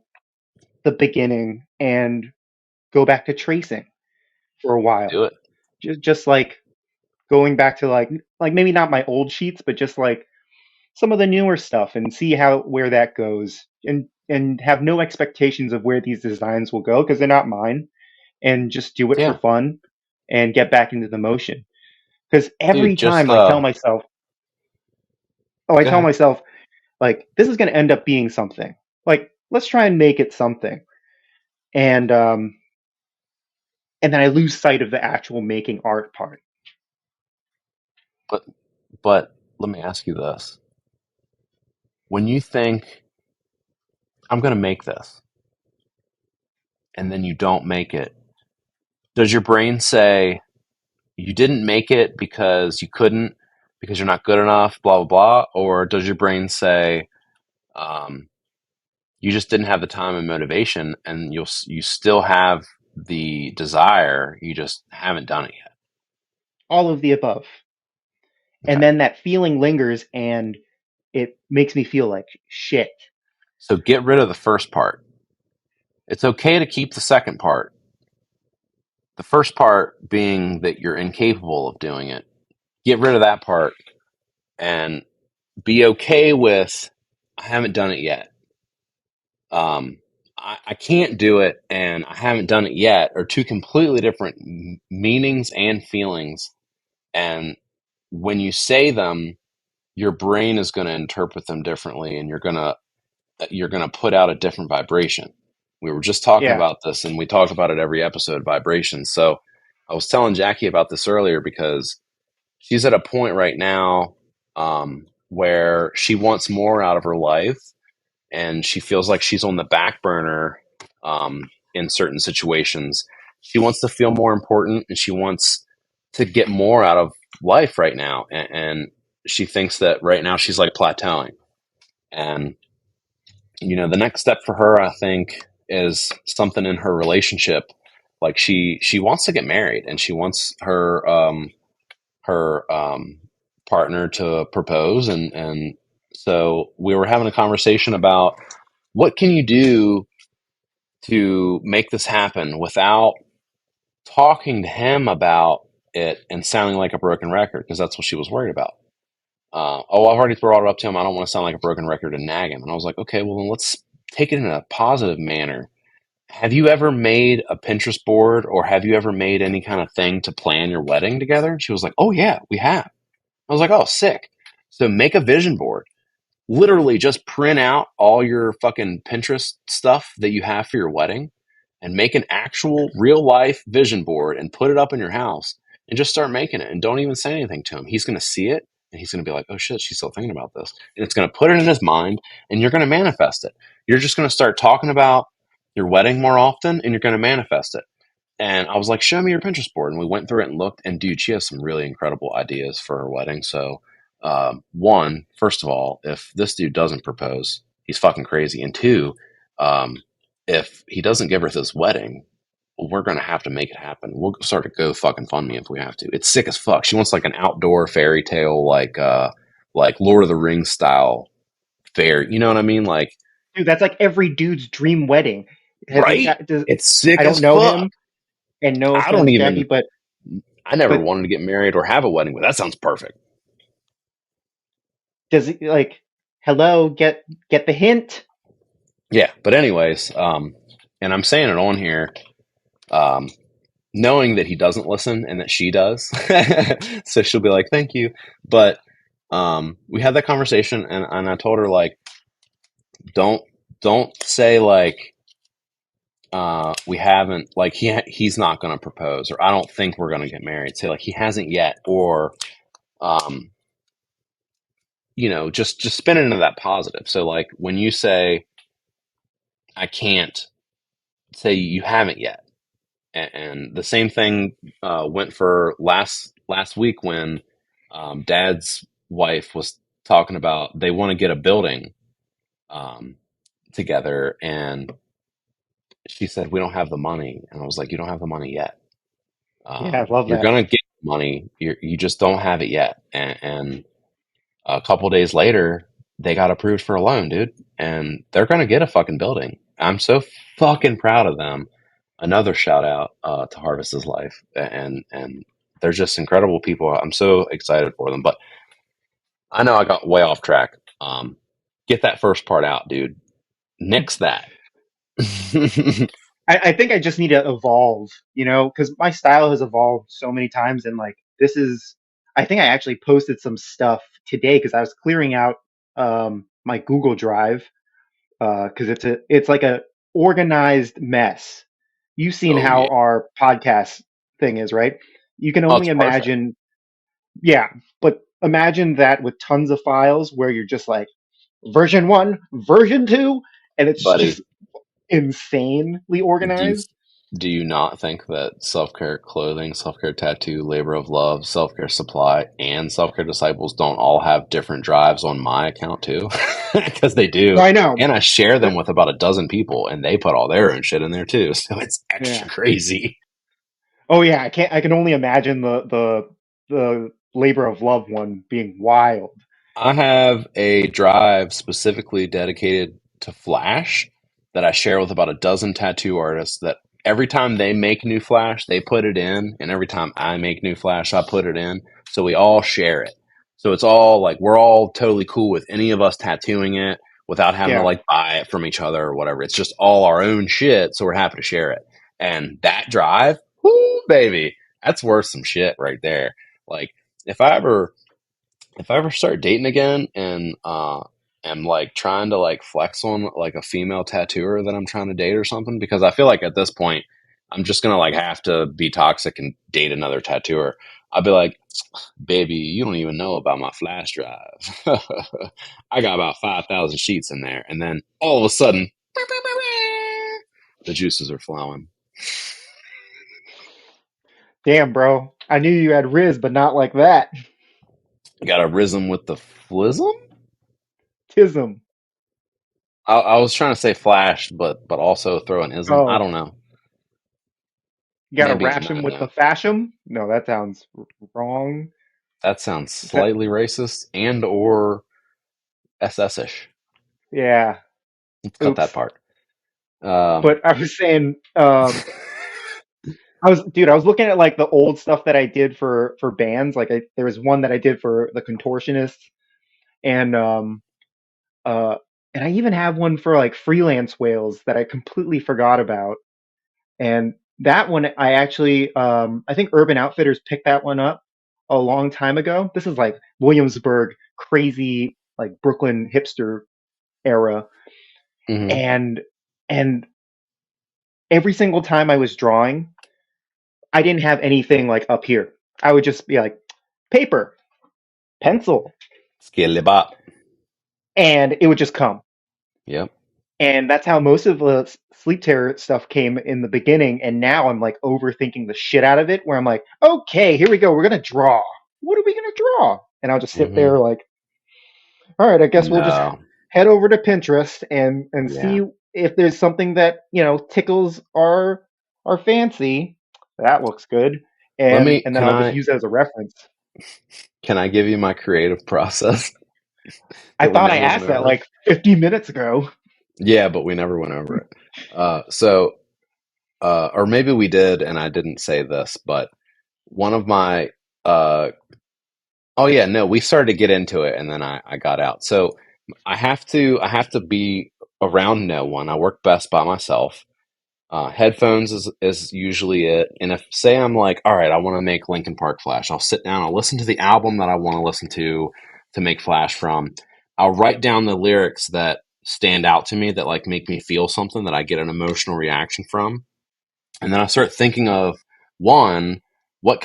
the beginning and go back to tracing for a while. Do it. Just like going back to like maybe not my old sheets, but just like some of the newer stuff and see how where that goes and have no expectations of where these designs will go because they're not mine and just do it for Yeah. fun and get back into the motion. Because Dude, every just time I tell myself, oh, I go tell ahead. myself like this is going to end up being something. Like let's try and make it something. And and then I lose sight of the actual making art part. But but let me ask you this. When you think I'm going to make this and then you don't make it, does your brain say you didn't make it because you couldn't, because you're not good enough, blah blah blah, or does your brain say um, you just didn't have the time and motivation, and you still have the desire, you just haven't done it yet? All of the above. And Okay. then that feeling lingers and it makes me feel like shit. So get rid of the first part. It's okay to keep the second part. The first part being that you're incapable of doing it. Get rid of that part and be okay with I haven't done it yet. Um, I can't do it and I haven't done it yet are two completely different meanings and feelings. And when you say them, your brain is going to interpret them differently, and you're going to put out a different vibration. We were just talking Yeah. about this, and we talk about it every episode, vibrations. So I was telling Jackie about this earlier because she's at a point right now where she wants more out of her life, and she feels like she's on the back burner in certain situations. She wants to feel more important, and she wants to get more out of life right now. And she thinks that right now she's like plateauing. And the next step for her, I think, is something in her relationship. Like she wants to get married, and she wants her partner to propose, and so we were having a conversation about what can you do to make this happen without talking to him about it and sounding like a broken record, because that's what she was worried about. I've already brought it up to him. I don't want to sound like a broken record and nag him. And I was like, okay, well, then let's take it in a positive manner. Have you ever made a Pinterest board, or have you ever made any kind of thing to plan your wedding together? She was like, oh, yeah, we have. I was like, oh, sick. So make a vision board. Literally just print out all your fucking Pinterest stuff that you have for your wedding and make an actual real life vision board and put it up in your house. and just start making it and don't even say anything to him. He's going to see it and he's going to be like, oh shit, she's still thinking about this. And it's going to put it in his mind and you're going to manifest it. You're just going to start talking about your wedding more often and you're going to manifest it. And I was like, show me your Pinterest board. And we went through it and looked. And dude, she has some really incredible ideas for her wedding. So, one, first of all, if this dude doesn't propose, he's fucking crazy. And two, um, if he doesn't give her this wedding, we're gonna have to make it happen. We'll start to go fucking fund me if we have to. It's sick as fuck. She wants like an outdoor fairy tale, like Lord of the Rings style fair. You know what I mean? Like, Dude, that's like every dude's dream wedding. Has he? right? It's sick I as don't know fuck. him, and no I don't offense, Jackie, even. I never but wanted to get married or have a wedding, but that sounds perfect. does he like? Hello, get the hint. Yeah, but anyways, and I'm saying it on here, um, knowing that he doesn't listen and that she does, so she'll be like, "Thank you," but we had that conversation, and I told her like, don't don't say like we haven't like he's not going to propose or I don't think we're going to get married. Say like he hasn't yet, or um, just spin it into that positive. So like when you say I can't, say you haven't yet. And the same thing went for last week when Dad's wife was talking about they want to get a building um, together, and she said we don't have the money, and I was like, you don't have the money yet. Yeah, I love You're that. gonna get money, you just don't have it yet. And a couple days later, they got approved for a loan, dude, and they're gonna get a fucking building. I'm so fucking proud of them. Another shout out to Harvest is Life, and they're just incredible people. I'm so excited for them. But I know I got way off track. Get that first part out, dude. Nix that. I think I just need to evolve, because my style has evolved so many times, and like this is. I think I actually posted some stuff today because I was clearing out my Google Drive because it's like a organized mess. You've seen Oh how yeah. our podcast thing is, right? You can Oh, only it's perfect, imagine, yeah, but imagine that with tons of files where you're just like version one, version two, and it's buddy. just insanely Do you organized. do you not think that self care clothing, self care tattoo, labor of love, self care supply, and self care disciples don't all have different drives on my account too? Because they do, No, I know, and I share them but with about a dozen people, and they put all their own shit in there too. So it's extra yeah. crazy. Oh yeah, I can't. I can only imagine the labor of love one being wild. I have a drive specifically dedicated to Flash that I share with about a dozen tattoo artists that every time they make new Flash, they put it in, and every time I make new Flash, I put it in. So we all share it. So it's all like we're all totally cool with any of us tattooing it without having to Yeah, like buy it from each other or whatever. It's just all our own shit, so we're happy to share it. And that drive, whoo, baby, that's worth some shit right there. Like if I ever start dating again and am like trying to like flex on like a female tattooer that I'm trying to date or something, because I feel like at this point I'm just gonna like have to be toxic and date another tattooer. I'll be like, baby, you don't even know about my flash drive. I got about 5,000 sheets in there, and then all of a sudden the juices are flowing. damn, bro. I knew you had Riz, but not like that. Got a rhythm with the flism. Tism. I was trying to say flash, but also throw an ism. I Oh, don't know. you got to Maybe a rash him with the no-no. fasham? No, that sounds wrong. That sounds That, slightly racist and or SS-ish. yeah. Let's cut that Oops. part. Um, But I was saying, I was looking at like the old stuff that I did for bands. Like there was one that I did for the Contortionists, and uh, and I even have one for like freelance whales that I completely forgot about. And that one, I actually, I think Urban Outfitters picked that one up a long time ago. This is like Williamsburg, crazy, like Brooklyn hipster era. mhm. And, and every single time I was drawing, I didn't have anything like up here. I would just be like, paper, pencil, Skillibop. and it would just come. Yep. And that's how most of the sleep terror stuff came in the beginning. And now I'm like overthinking the shit out of it, where I'm like, okay, here we go. We're gonna draw. What are we gonna draw? And I'll just sit Hmm. there like, all right, I guess we'll just No. head over to Pinterest and Yeah. see if there's something that tickles our fancy. That looks good, Let and me. then I'll just use it as a reference. Can I give you my creative process I that we thought I never went asked that over? like 50 minutes ago. Yeah, but we never went over it. So, or maybe we did, and I didn't say this, but one of my, uh, oh yeah, no, we started to get into it, and then I got out. So I have to be around no one. I work best by myself. Headphones is usually it. And if say I'm like, all right, I want to make Linkin Park Flash, I'll sit down, I'll listen to the album that I want to listen to make Flash from. I'll write down the lyrics that stand out to me that like make me feel something that I get an emotional reaction from. And then I start thinking of one, what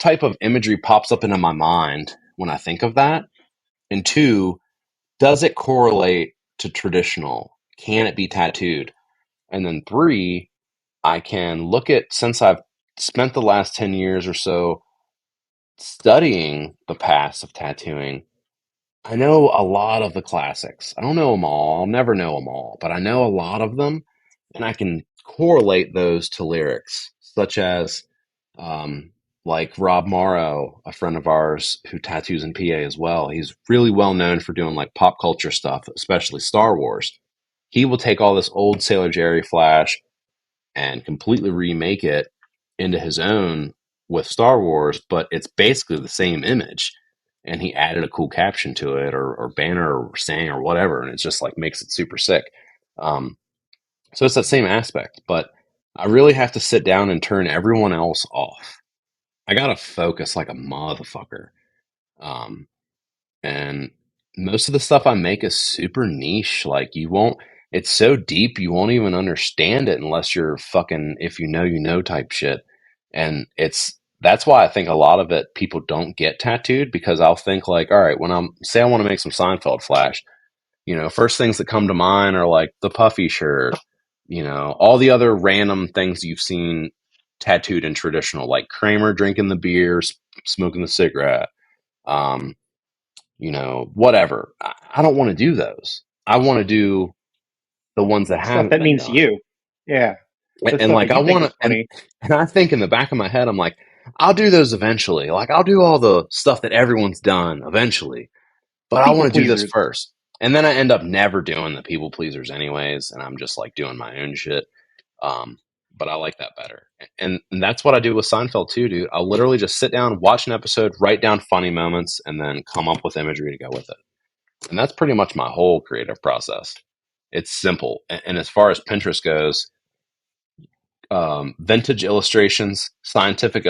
type of imagery pops up into my mind when I think of that? And two, does it correlate to traditional? Can it be tattooed? And then three, I can look at since I've spent the last 10 years or so studying the past of tattooing, I know a lot of the classics. I don't know them all. I'll never know them all, but I know a lot of them, and I can correlate those to lyrics, such as um, like Rob Morrow, a friend of ours who tattoos in PA as well. He's really well known for doing like pop culture stuff, especially Star Wars. He will take all this old Sailor Jerry Flash and completely remake it into his own with Star Wars, but it's basically the same image. And he added a cool caption to it or banner or saying or whatever, and it just like makes it super sick. Um, so it's that same aspect, but I really have to sit down and turn everyone else off. I gotta focus like a motherfucker. Um, and most of the stuff I make is super niche. Like you won't, it's so deep you won't even understand it unless you're fucking if you know type shit. And it's that's why I think a lot of it people don't get tattooed because I'll think like, all right, when I'm say I want to make some Seinfeld flash, first things that come to mind are like the puffy shirt, all the other random things you've seen tattooed in traditional, like Kramer drinking the beer, smoking the cigarette. Um, whatever. I don't want to do those. I want to do the ones that Stuff haven't that been means to done. you. Yeah, the And stuff like that I you think want is to, and funny. and I think in the back of my head, I'm like, I'll do those eventually. Like I'll do all the stuff that everyone's done eventually, The but I people want to do this pleasers. first. And then I end up never doing the people pleasers anyways, and I'm just like doing my own shit. Um, but I like that better. And that's what I do with Seinfeld too, dude. I'll literally just sit down, watch an episode, write down funny moments, and then come up with imagery to go with it. And that's pretty much my whole creative process. It's simple. And as far as Pinterest goes, vintage illustrations, scientific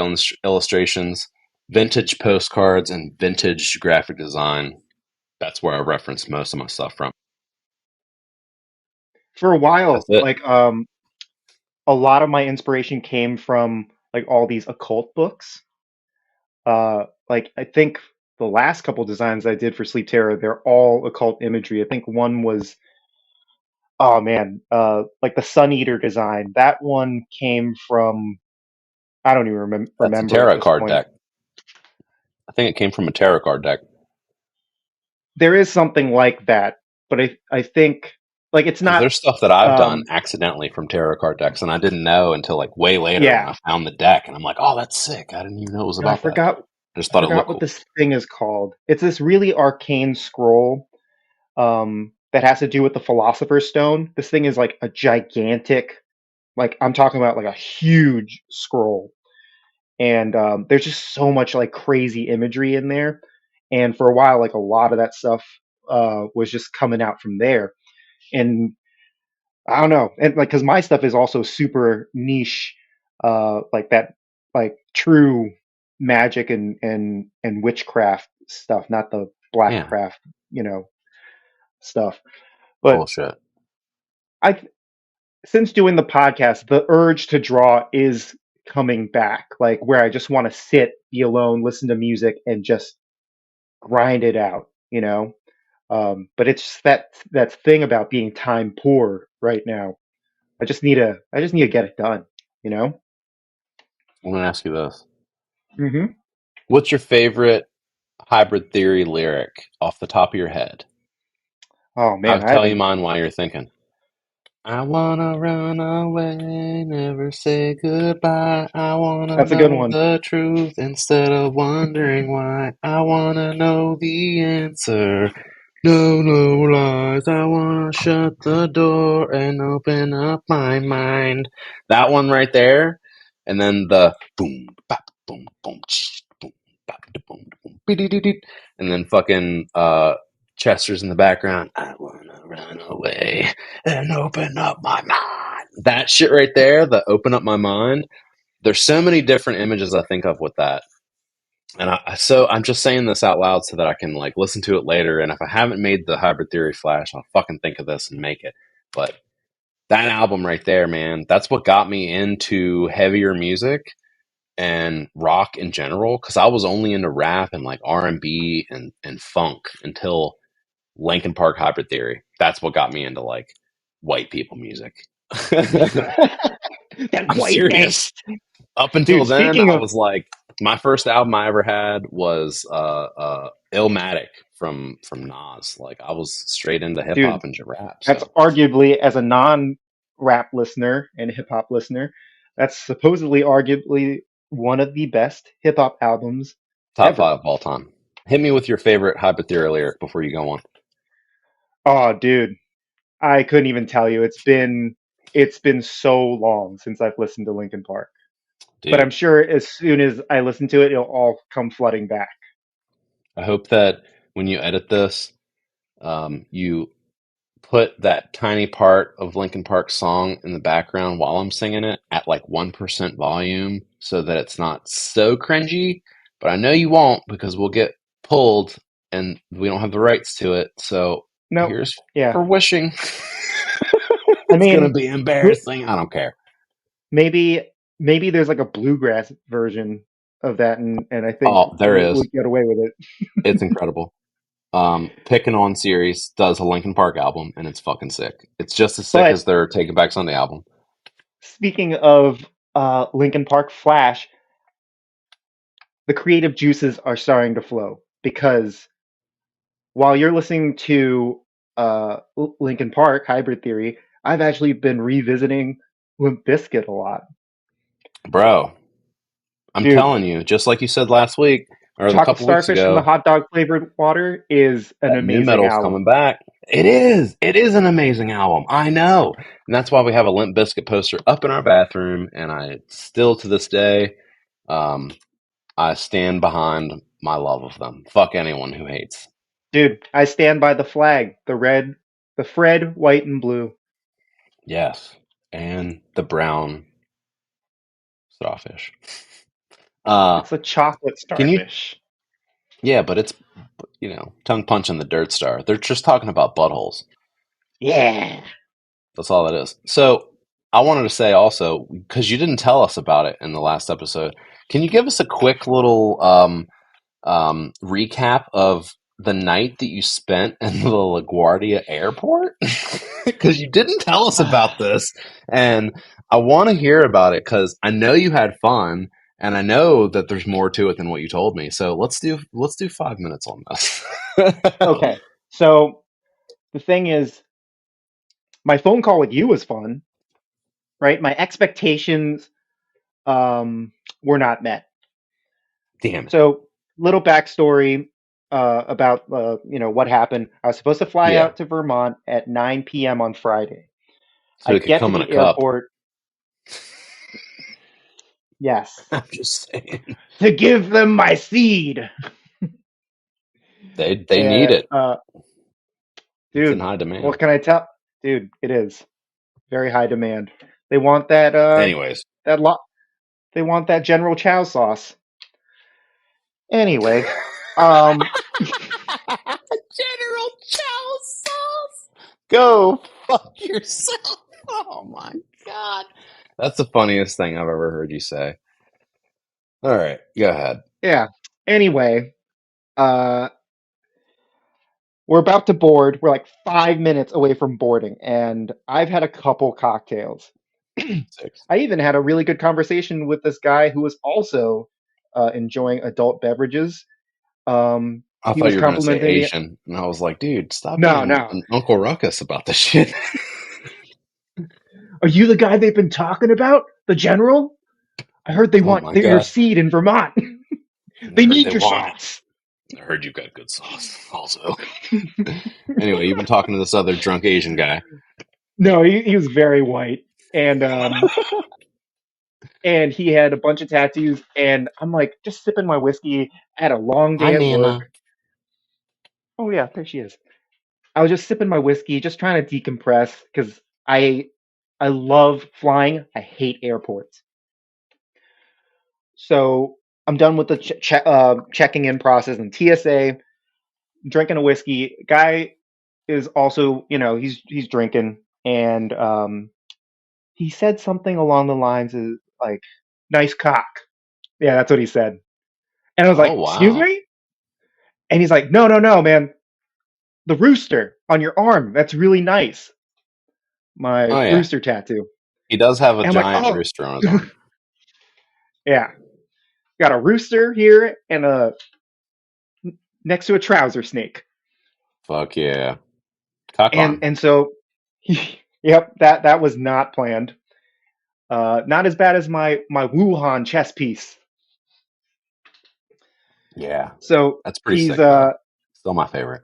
illustrations, vintage postcards, and vintage graphic design. That's where I reference most of my stuff from. For a That's while, it. like a lot of my inspiration came from like all these occult books. Like I think the last couple designs I did for Sleep Terror, they're all occult imagery. I think one was, oh man, like the Sun Eater design. That one came from, I don't even That's a remember at tarot this card point. deck. I think it came from a tarot card deck. There is something like that, but I think like it's Because not. there's stuff that I've done Um, accidentally from tarot card decks, and I didn't know until like way later when yeah, I found the deck, and I'm like, oh, that's sick. I didn't even know it was no, about that. I just I thought it forgot looked what cool. this thing is called. It's this really arcane scroll that has to do with the Philosopher's Stone. This thing is like a gigantic, like I'm talking about like a huge scroll, and there's just so much like crazy imagery in there. And for a while, like a lot of that stuff was just coming out from there. And I don't know, and like because my stuff is also super niche, like that, like true magic and witchcraft stuff, not the Yeah, blackcraft, you know, stuff. But bullshit. I, since doing the podcast, the urge to draw is coming back, like where I just want to sit, be alone, listen to music, and just grind it out, you know. But it's just that thing about being time poor right now. I just need to get it done, you know. I'm gonna ask you this: Hmm. what's your favorite Hybrid Theory lyric off the top of your head? Oh man, I'll I tell you haven't. mine while you're thinking. I wanna run away, never say goodbye. I wanna That's a good know one. the truth instead of wondering why. I wanna know the answer. No, no lies. I wanna shut the door and open up my mind. That one right there, and then the boom, bap, boom, boom, boom, bap, boom, boom, beep, and then fucking Chester's in the background. I wanna run away and open up my mind. That shit right there, the open up my mind. There's so many different images I think of with that. And I'm just saying this out loud so that I can like listen to it later. And if I haven't made the Hybrid Theory Flash, I'll fucking think of this and make it. But that album right there, man, that's what got me into heavier music and rock in general. Because I was only into rap and like R&B and funk until Linkin Park Hybrid Theory. That's what got me into like white people music. That I'm white serious. angst, Up until dude. then, Speaking I of, was like, my first album I ever had was Illmatic from Nas. Like I was straight into hip dude, hop and rap. that's So arguably as a non-rap listener and hip hop listener, that's supposedly arguably one of the best hip hop albums top ever. five of all time. Hit me with your favorite Hybrid Theory lyric before you go on, Oh, dude, I couldn't even tell you. It's been so long since I've listened to Linkin Park. But I'm dude. sure as soon as I listen to it, it'll all come flooding back. I hope that when you edit this, you put that tiny part of Linkin Park song in the background while I'm singing it at like 1% volume so that it's not so cringy. But I know you won't because we'll get pulled and we don't have the rights to it. So Nope. here's Yeah. for wishing. I It's going to mean, be m- embarrassing. I don't care. maybe there's like a bluegrass version of that, and I think Oh, there we is. would get away with it. It's incredible. Picking on Series does a Linkin Park album and it's fucking sick. It's just as sick But as their Take It Back Sunday album. speaking of Linkin Park Flash, the creative juices are starting to flow because while you're listening to Linkin Park Hybrid Theory, I've actually been revisiting Limp Bizkit a lot. Bro, I'm Dude, telling you, just like you said last week or a Chocolate couple weeks Starfish and the ago, Hot Dog Flavored Water is an that new amazing metal's coming album. back. It is. It is an amazing album. I know. And that's why we have a Limp Bizkit poster up in our bathroom. And I still to this day, um, I stand behind my love of them. Fuck anyone who hates. Dude, I stand by the flag, the Fred, white, and blue. Yes. And the brown starfish. Uh, It's a chocolate can you? starfish. Yeah, but it's, tongue punching the dirt star. They're just talking about buttholes. Yeah. That's all it is. So I wanted to say also, because you didn't tell us about it in the last episode, can you give us a quick little recap of the night that you spent in the LaGuardia airport? Because you didn't tell us about this, and I want to hear about it because I know you had fun, and I know that there's more to it than what you told me. So let's do 5 minutes on this. Okay. So the thing is, my phone call with you was fun, right? My expectations were not met. Damn it! So little backstory about what happened. I was supposed to fly Yeah, out to Vermont at 9 p.m. on Friday. so I it could get to come in a the cup. airport, yes, I'm just saying. to give them my seed. They need And it. It's in dude, high what demand. can I tell? Dude, it is very high demand. They want Anyways, that lot. They want that General Chow sauce. Anyway, um, General Chow sauce. Go fuck yourself. Oh my god. That's the funniest thing I've ever heard you say. All right, go ahead. Yeah. Anyway, uh, we're about to board. We're like 5 minutes away from boarding, and I've had a couple cocktails. Six. I even had a really good conversation with this guy who was also enjoying adult beverages. I He thought was you were going to say complimenting me. Asian, and I was like, dude, stop No, being no. an Uncle Ruckus about this shit. Are you the guy they've been talking about? The general? I heard they Oh want my your god, seed in Vermont. I They heard need they your want it. sauce. I heard you got good sauce, also. Anyway, you've been talking to this other drunk Asian guy. No, he was very white, and he had a bunch of tattoos. And I'm like, just sipping my whiskey. I had a long Hi, day at work. Nana. Oh yeah, there she is. I was just sipping my whiskey, just trying to decompress because I love flying. I hate airports. So I'm done with the checking in process and TSA. Drinking a whiskey. Guy is also, he's drinking, and he said something along the lines of like, "Nice cock." Yeah, that's what he said. And I was Oh like, "Excuse wow. me?" And he's like, "No, no, no, man. The rooster on your arm. That's really nice. My Oh yeah, rooster tattoo." he does have a And I'm like, giant "Oh, rooster on his arm. yeah. Got a rooster here and a next to a trouser snake." Fuck yeah, cock And arm. and so, yep, that was not planned. Not as bad as my Wuhan chess piece. Yeah, So that's pretty sick though. Still my favorite.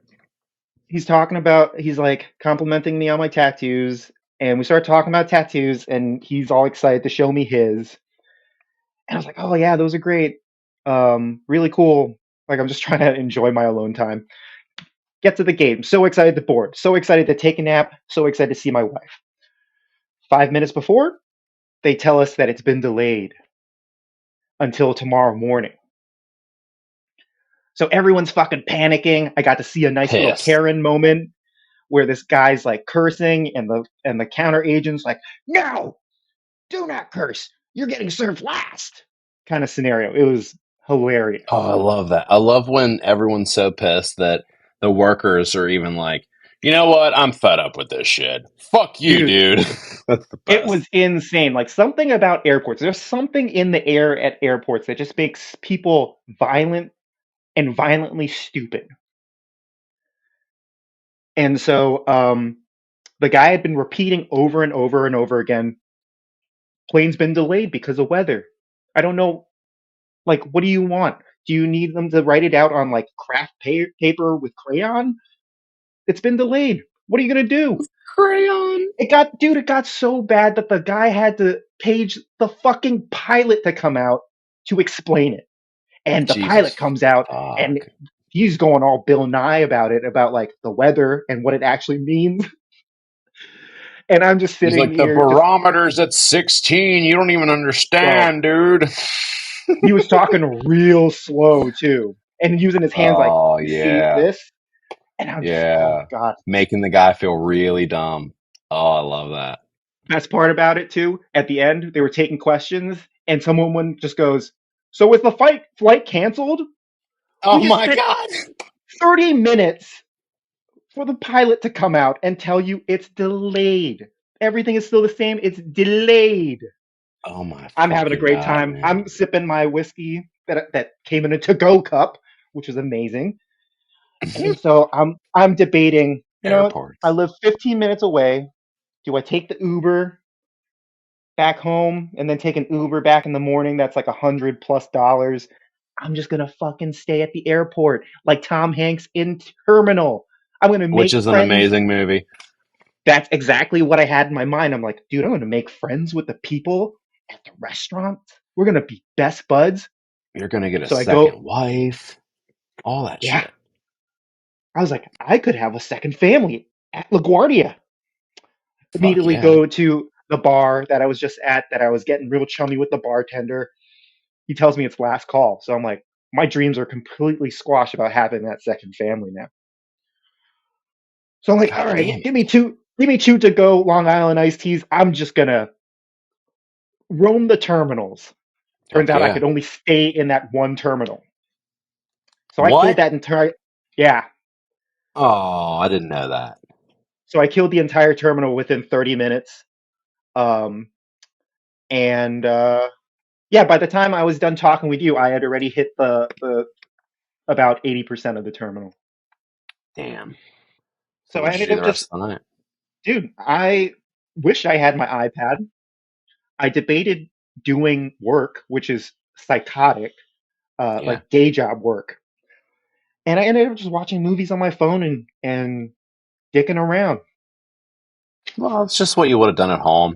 he's talking about, he's like complimenting me on my tattoos, and we start talking about tattoos, and he's all excited to show me his. And I was like, "Oh yeah, those are great. Really cool." Like, I'm just trying to enjoy my alone time. Get to the game. So excited to board. So excited to take a nap. So excited to see my wife. 5 minutes before, they tell us that it's been delayed until tomorrow morning. So everyone's fucking panicking. I got to see a nice little Pissed. Karen moment where this guy's like cursing, and the counter agent's like, "No, do not curse. You're getting served last." Kind of scenario. It was Oh, hilarious. I love that. I love when everyone's so pissed that the workers are even like, you know what? I'm fed up with this shit. Fuck you, Dude, dude. That's the it best. was insane. Like, something about airports. There's something in the air at airports that just makes people violent and violently stupid. And so the guy had been repeating over and over and over again, plane's been delayed because of weather. I don't know. Like, what do you want? Do you need them to write it out on like craft paper with crayon? It's been delayed. What are you gonna do? Crayon. It got so bad that the guy had to page the fucking pilot to come out to explain it. And the pilot Jesus. comes out, and Fuck. he's going all Bill Nye about it, about like the weather and what it actually means. And I'm just He's sitting like, the here, just, barometer's at 16. You don't even bro. understand, dude. He was talking real slow too, and using his hands like, Oh, "You see yeah. this?" And I'm just, oh my Yeah. god. Making the guy feel really dumb. Oh, I love that. Best part about it too, at the end, they were taking questions, and someone just goes, "So was the flight canceled?" We Oh, just my spent God. 30 minutes for the pilot to come out and tell you it's delayed. Everything is still the same. It's delayed. Oh, my I'm having a fucking great God, time. I'm man. sipping my whiskey that came in a to-go cup, which was amazing. And so I'm debating, I Airports. live 15 minutes away. Do I take the Uber back home and then take an Uber back in the morning? That's like $100 plus. I'm just gonna fucking stay at the airport like Tom Hanks in Terminal. I'm gonna Which make is an friends. amazing movie. That's exactly what I had in my mind. I'm like, dude, I'm gonna make friends with the people at the restaurant. We're gonna be best buds. You're going to get a So I go, second wife. All that yeah. shit. I was like, I could have a second family at LaGuardia. Fuck Immediately yeah. go to the bar that I was just at, that I was getting real chummy with the bartender. He tells me it's last call. So I'm like, my dreams are completely squashed about having that second family now. So I'm like, God all right, damn it. give me two to go Long Island iced teas. I'm just gonna roam the terminals. Turns Heck out I yeah. could only stay in that one terminal. So I killed What? that entire, yeah. Oh, I didn't know that. So I killed the entire terminal within 30 minutes. Um, and yeah, by the time I was done talking with you, I had already hit the about 80% of the terminal. Damn. So So I what'd you ended do up the just, rest of the night? dude, I wish I had my iPad. I debated doing work, which is psychotic, Yeah. like day job work. And I ended up just watching movies on my phone and dicking around. Well, it's just what you would have done at home.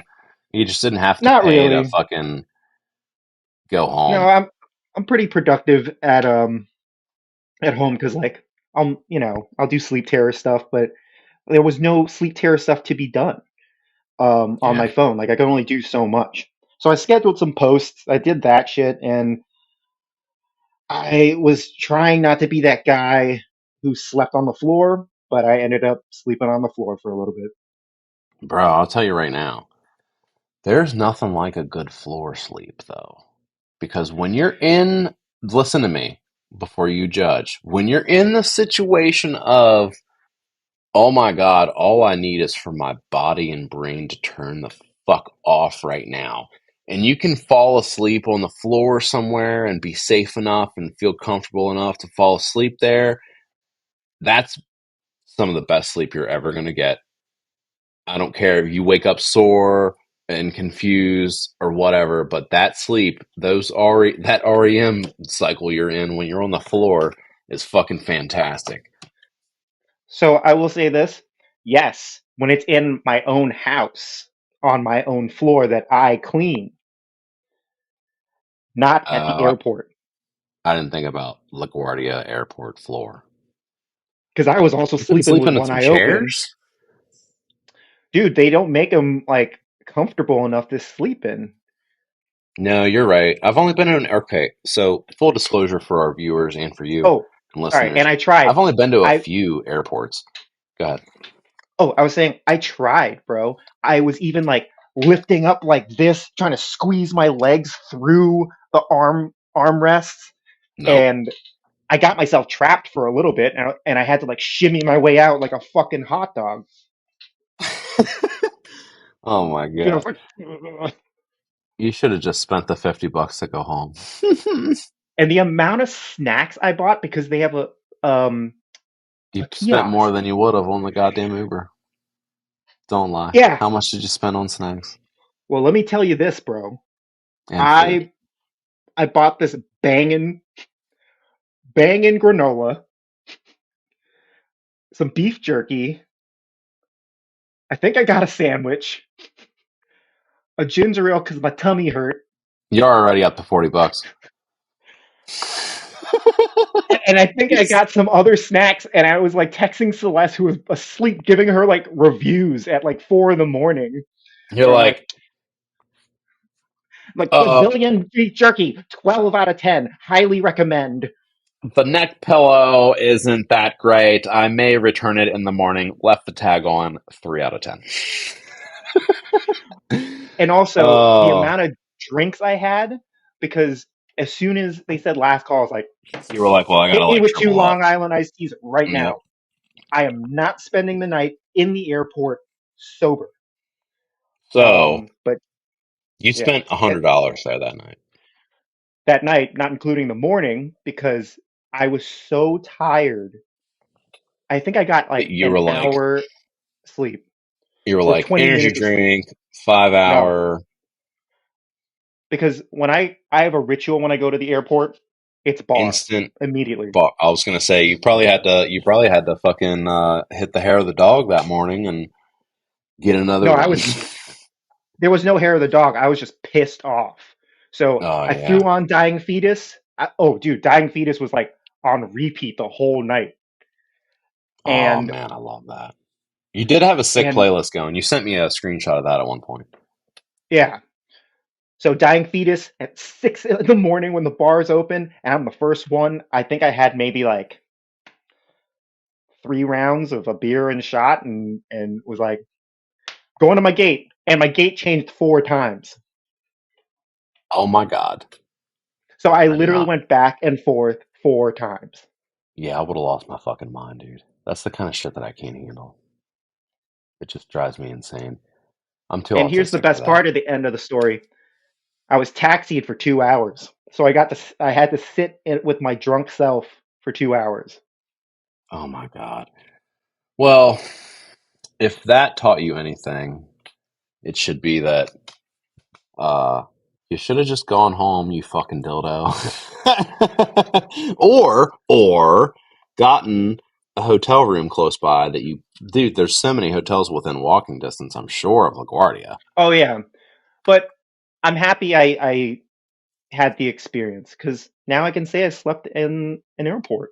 You just didn't have to Not pay to really. fucking go No, home. I'm pretty productive at home because like I'll do sleep terror stuff, but there was no sleep terror stuff to be done on Yeah. my phone. Like I could only do so much. So I scheduled some posts. I did that shit, and I was trying not to be that guy who slept on the floor, but I ended up sleeping on the floor for a little bit. Bro, I'll tell you right now. There's nothing like a good floor sleep, though. Because when you're in, listen to me before you judge. When you're in the situation of, oh my God, all I need is for my body and brain to turn the fuck off right now. And you can fall asleep on the floor somewhere and be safe enough and feel comfortable enough to fall asleep there. That's some of the best sleep you're ever going to get. I don't care if you wake up sore and confused or whatever, but that sleep, that REM cycle you're in when you're on the floor is fucking fantastic. So I will say this: yes, when it's in my own house on my own floor that I clean, not at the Uh, airport, I didn't think about LaGuardia Airport floor. because I was also You couldn't sleeping sleep with under one some eye open. chairs? Dude, they don't make them like comfortable enough to sleep in. No, you're right. I've only been in an okay. So full disclosure for our viewers and for you Oh, and all right. And listeners, I tried. I've only been to a I few airports. Go ahead. I was saying I tried, bro. I was even like lifting up like this, trying to squeeze my legs through the armrests, Nope. and I got myself trapped for a little bit, and I had to like shimmy my way out like a fucking hot dog. Oh my Dude, I God. was like, You should have just spent the $50 to go home. and the amount of snacks I bought because they have um You a spent more kiosk. than you would have on the goddamn Uber. Don't lie. Yeah. How much did you spend on snacks Well, let me tell you this, bro. and food? I I bought this banging granola, some beef jerky. I think I got a sandwich, a ginger ale because my tummy hurt, You're already up to $40. and I think I got some other snacks. And I was like texting Celeste, who was asleep, giving her like reviews at like 4 in the morning, You're where I'm like uh, Brazilian beef jerky, 12 out of 10, highly recommend. the neck pillow isn't that great. I may return it in the morning. Left the tag on. 3 out of 10. And also the Oh, amount of drinks I had, because as soon as they said last call, I was like, you were like, well, I hit gotta me like with two triple up. Long Island iced teas right Yep. now. I am not spending the night in the airport sober. So But you yeah, spent $100 there that night. that night, not including the morning, because I was so tired. I think I got like You an were like, hour sleep you were or like 20 energy minutes of sleep. drink, five No, hour because when I have a ritual when I go to the airport, it's bar instant. immediately. But I was gonna say you probably had to fucking hit the hair of the dog that morning and get another No, one. there was no hair of the dog. I was just pissed off. So Oh I threw yeah. on Dying Fetus. Oh, dude, Dying Fetus was like on repeat the whole night. Oh And man, I love that. You did have a sick and playlist going. You sent me a screenshot of that at one point. yeah, so Dying Fetus at 6 in the morning when the bar's open, and I'm the first one. I think I had maybe like 3 rounds of a beer and shot, and was like going to my gate, and my gate changed 4 times. Oh my God. So I I'm literally not. went back and forth 4 times. Yeah, I would have lost my fucking mind, dude. That's the kind of shit that I can't handle. It just drives me insane. I'm too And here's the autistic for best that. part of the end of the story. I was taxied for 2 hours. So I had to sit with my drunk self for 2 hours. Oh my God. Well, if that taught you anything, it should be that uh you should have just gone home, you fucking dildo. or gotten a hotel room close by that you dude, there's so many hotels within walking distance, I'm sure, of LaGuardia. Oh yeah. But I'm happy I had the experience because now I can say I slept in an airport.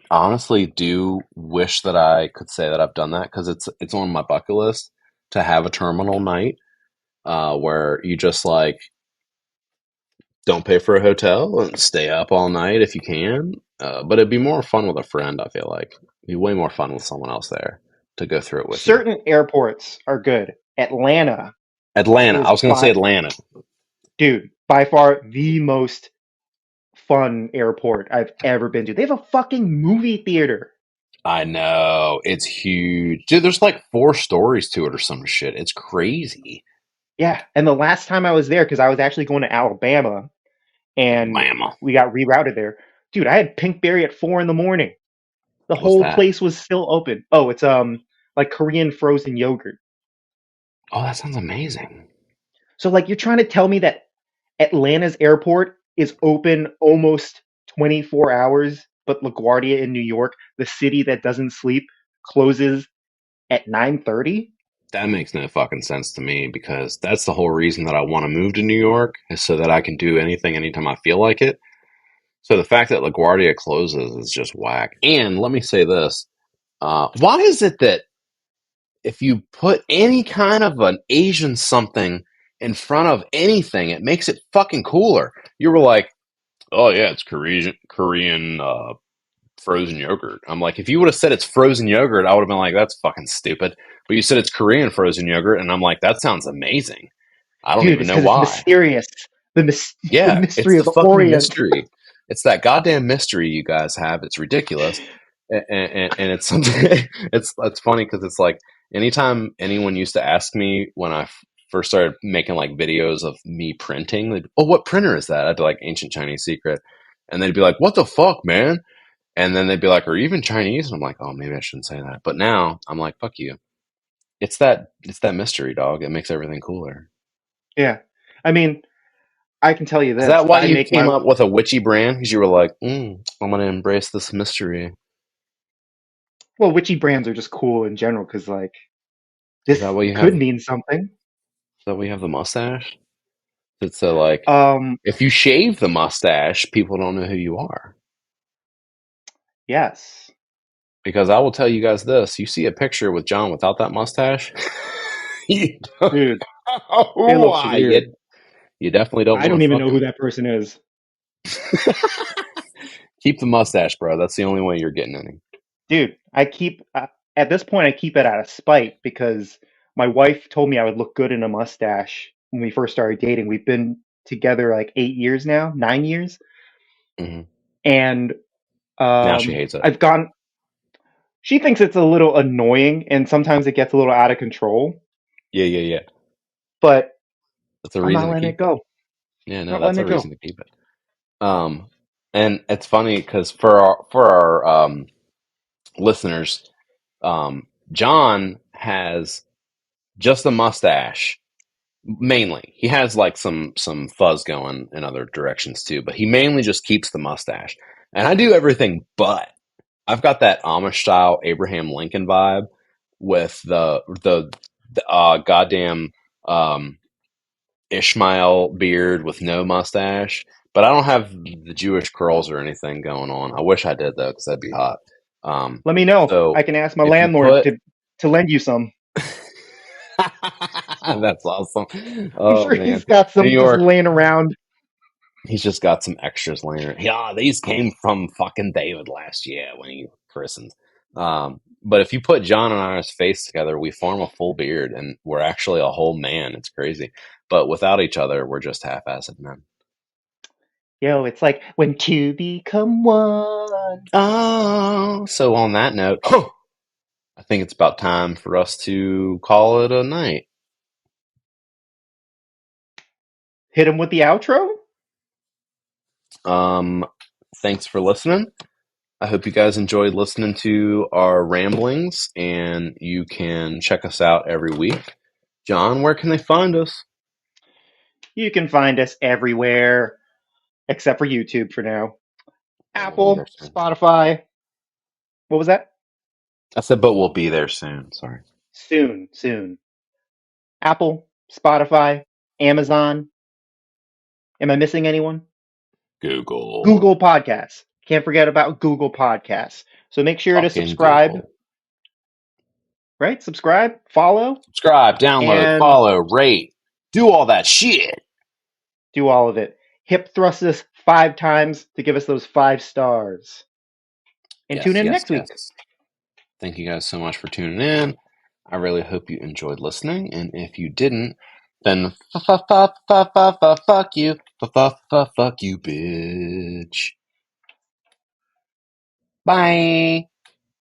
I honestly do wish that I could say that I've done that because it's on my bucket list to have a terminal night where you just like don't pay for a hotel and stay up all night if you can. But it'd be more fun with a friend, I feel like. It'd be way more fun with someone else there to go through it with you. Certain airports are good. Atlanta Atlanta. I is was going to say Atlanta. by far the most fun airport I've ever been to. They have a fucking movie theater. I know. It's huge. Dude, there's like 4 stories to it or some shit. It's crazy. Yeah, and the last time I was there, because I was actually going to Alabama, and Alabama. we got rerouted there. Dude, I had Pinkberry at 4 in the morning. The What's whole that? place was still open. Oh, it's like Korean frozen yogurt. Oh, that sounds amazing. So like you're trying to tell me that Atlanta's airport is open almost 24 hours, but LaGuardia in New York, the city that doesn't sleep, closes at 9:30? That makes no fucking sense to me because that's the whole reason that I want to move to New York is so that I can do anything anytime I feel like it. So the fact that LaGuardia closes is just whack. And let me say this: why is it that if you put any kind of an Asian something in front of anything, it makes it fucking cooler? You were like, "Oh yeah, it's Korean frozen yogurt." I'm like, if you would have said it's frozen yogurt, I would have been like, "That's fucking stupid." But you said it's Korean frozen yogurt, and I'm like, "That sounds amazing." I don't Dude, even it's know because it's why. mysterious. The Yeah, it's mystery of the the fucking Orient. mystery. It's that goddamn mystery you guys have. It's ridiculous, and it's something. It's funny because it's like anytime anyone used to ask me when I first started making like videos of me printing, they'd, "Oh, what printer is that?" I'd be like, "Ancient Chinese Secret," and they'd be like, "What the fuck, man?" And then they'd be like, "Are you even Chinese?" And I'm like, "Oh, maybe I shouldn't say that." But now I'm like, "Fuck you." It's that mystery, dog. It makes everything cooler. Yeah. I mean, I can tell you Is this. that why I you make came my up with a witchy brand? Because you were like, I'm going to embrace this mystery. well, witchy brands are just cool in general because like Is that this why you have? could Is mean something. that why you have the mustache? It's so like, Um, if you shave the mustache, people don't know who you are. yes. Because I will tell you guys this: you see a picture with John without that mustache, you don't Dude, know it looks why. weird. You definitely don't I want don't to even fuck know who him. that person is. Keep the mustache, bro. That's the only way you're getting any. Dude, at this point I keep it out of spite because my wife told me I would look good in a mustache when we first started dating. We've been together like 8 years now, 9 years, Hmm. and Now she hates it. I've gone. She thinks it's a little annoying, and sometimes it gets a little out of control. Yeah, yeah, yeah. But That's a I'm not reason to letting it keep it. go. Yeah, no, Not that's letting a it go. reason to keep it. Um, and it's funny because for our listeners, John has just a mustache mainly. He has like some fuzz going in other directions too, but he mainly just keeps the mustache. And I do everything but. I've got that Amish style Abraham Lincoln vibe with the goddamn um, Ishmael beard with no mustache, but I don't have the Jewish curls or anything going on. I wish I did though, because that'd be hot. Um, Let me know. so I can ask my if you landlord put, to lend you some. that's awesome. I'm Oh sure man, he's got New some just York, laying around. he's just got some extras laying. Yeah, these came from fucking David last year when he christened. But if you put John and I's face together, we form a full beard, and we're actually a whole man. It's crazy. But without each other, we're just half-assed men. Yo, it's like when two become one. Oh, so on that note, I think it's about time for us to call it a night. Hit him with the outro. Um, thanks for listening. I hope you guys enjoyed listening to our ramblings, and you can check us out every week. John, where can they find us? You can find us everywhere except for YouTube for now. But we'll be Apple, there soon. Spotify. What was that? I said, but we'll be there soon. Sorry. Soon, soon. Apple, Spotify, Amazon. Am I missing anyone? Google. Google Podcasts. Can't forget about Google Podcasts. So make sure to Fucking subscribe, Google. right? Subscribe, follow, Subscribe, download, and follow, rate. Do all that shit. do all of it. Hip thrust us 5 times to give us those 5 stars. And tune Yes, in yes, next week. yes. Thank you guys so much for tuning in. I really hope you enjoyed listening. And if you didn't, then fuck you. Fuck you, bitch. Bye.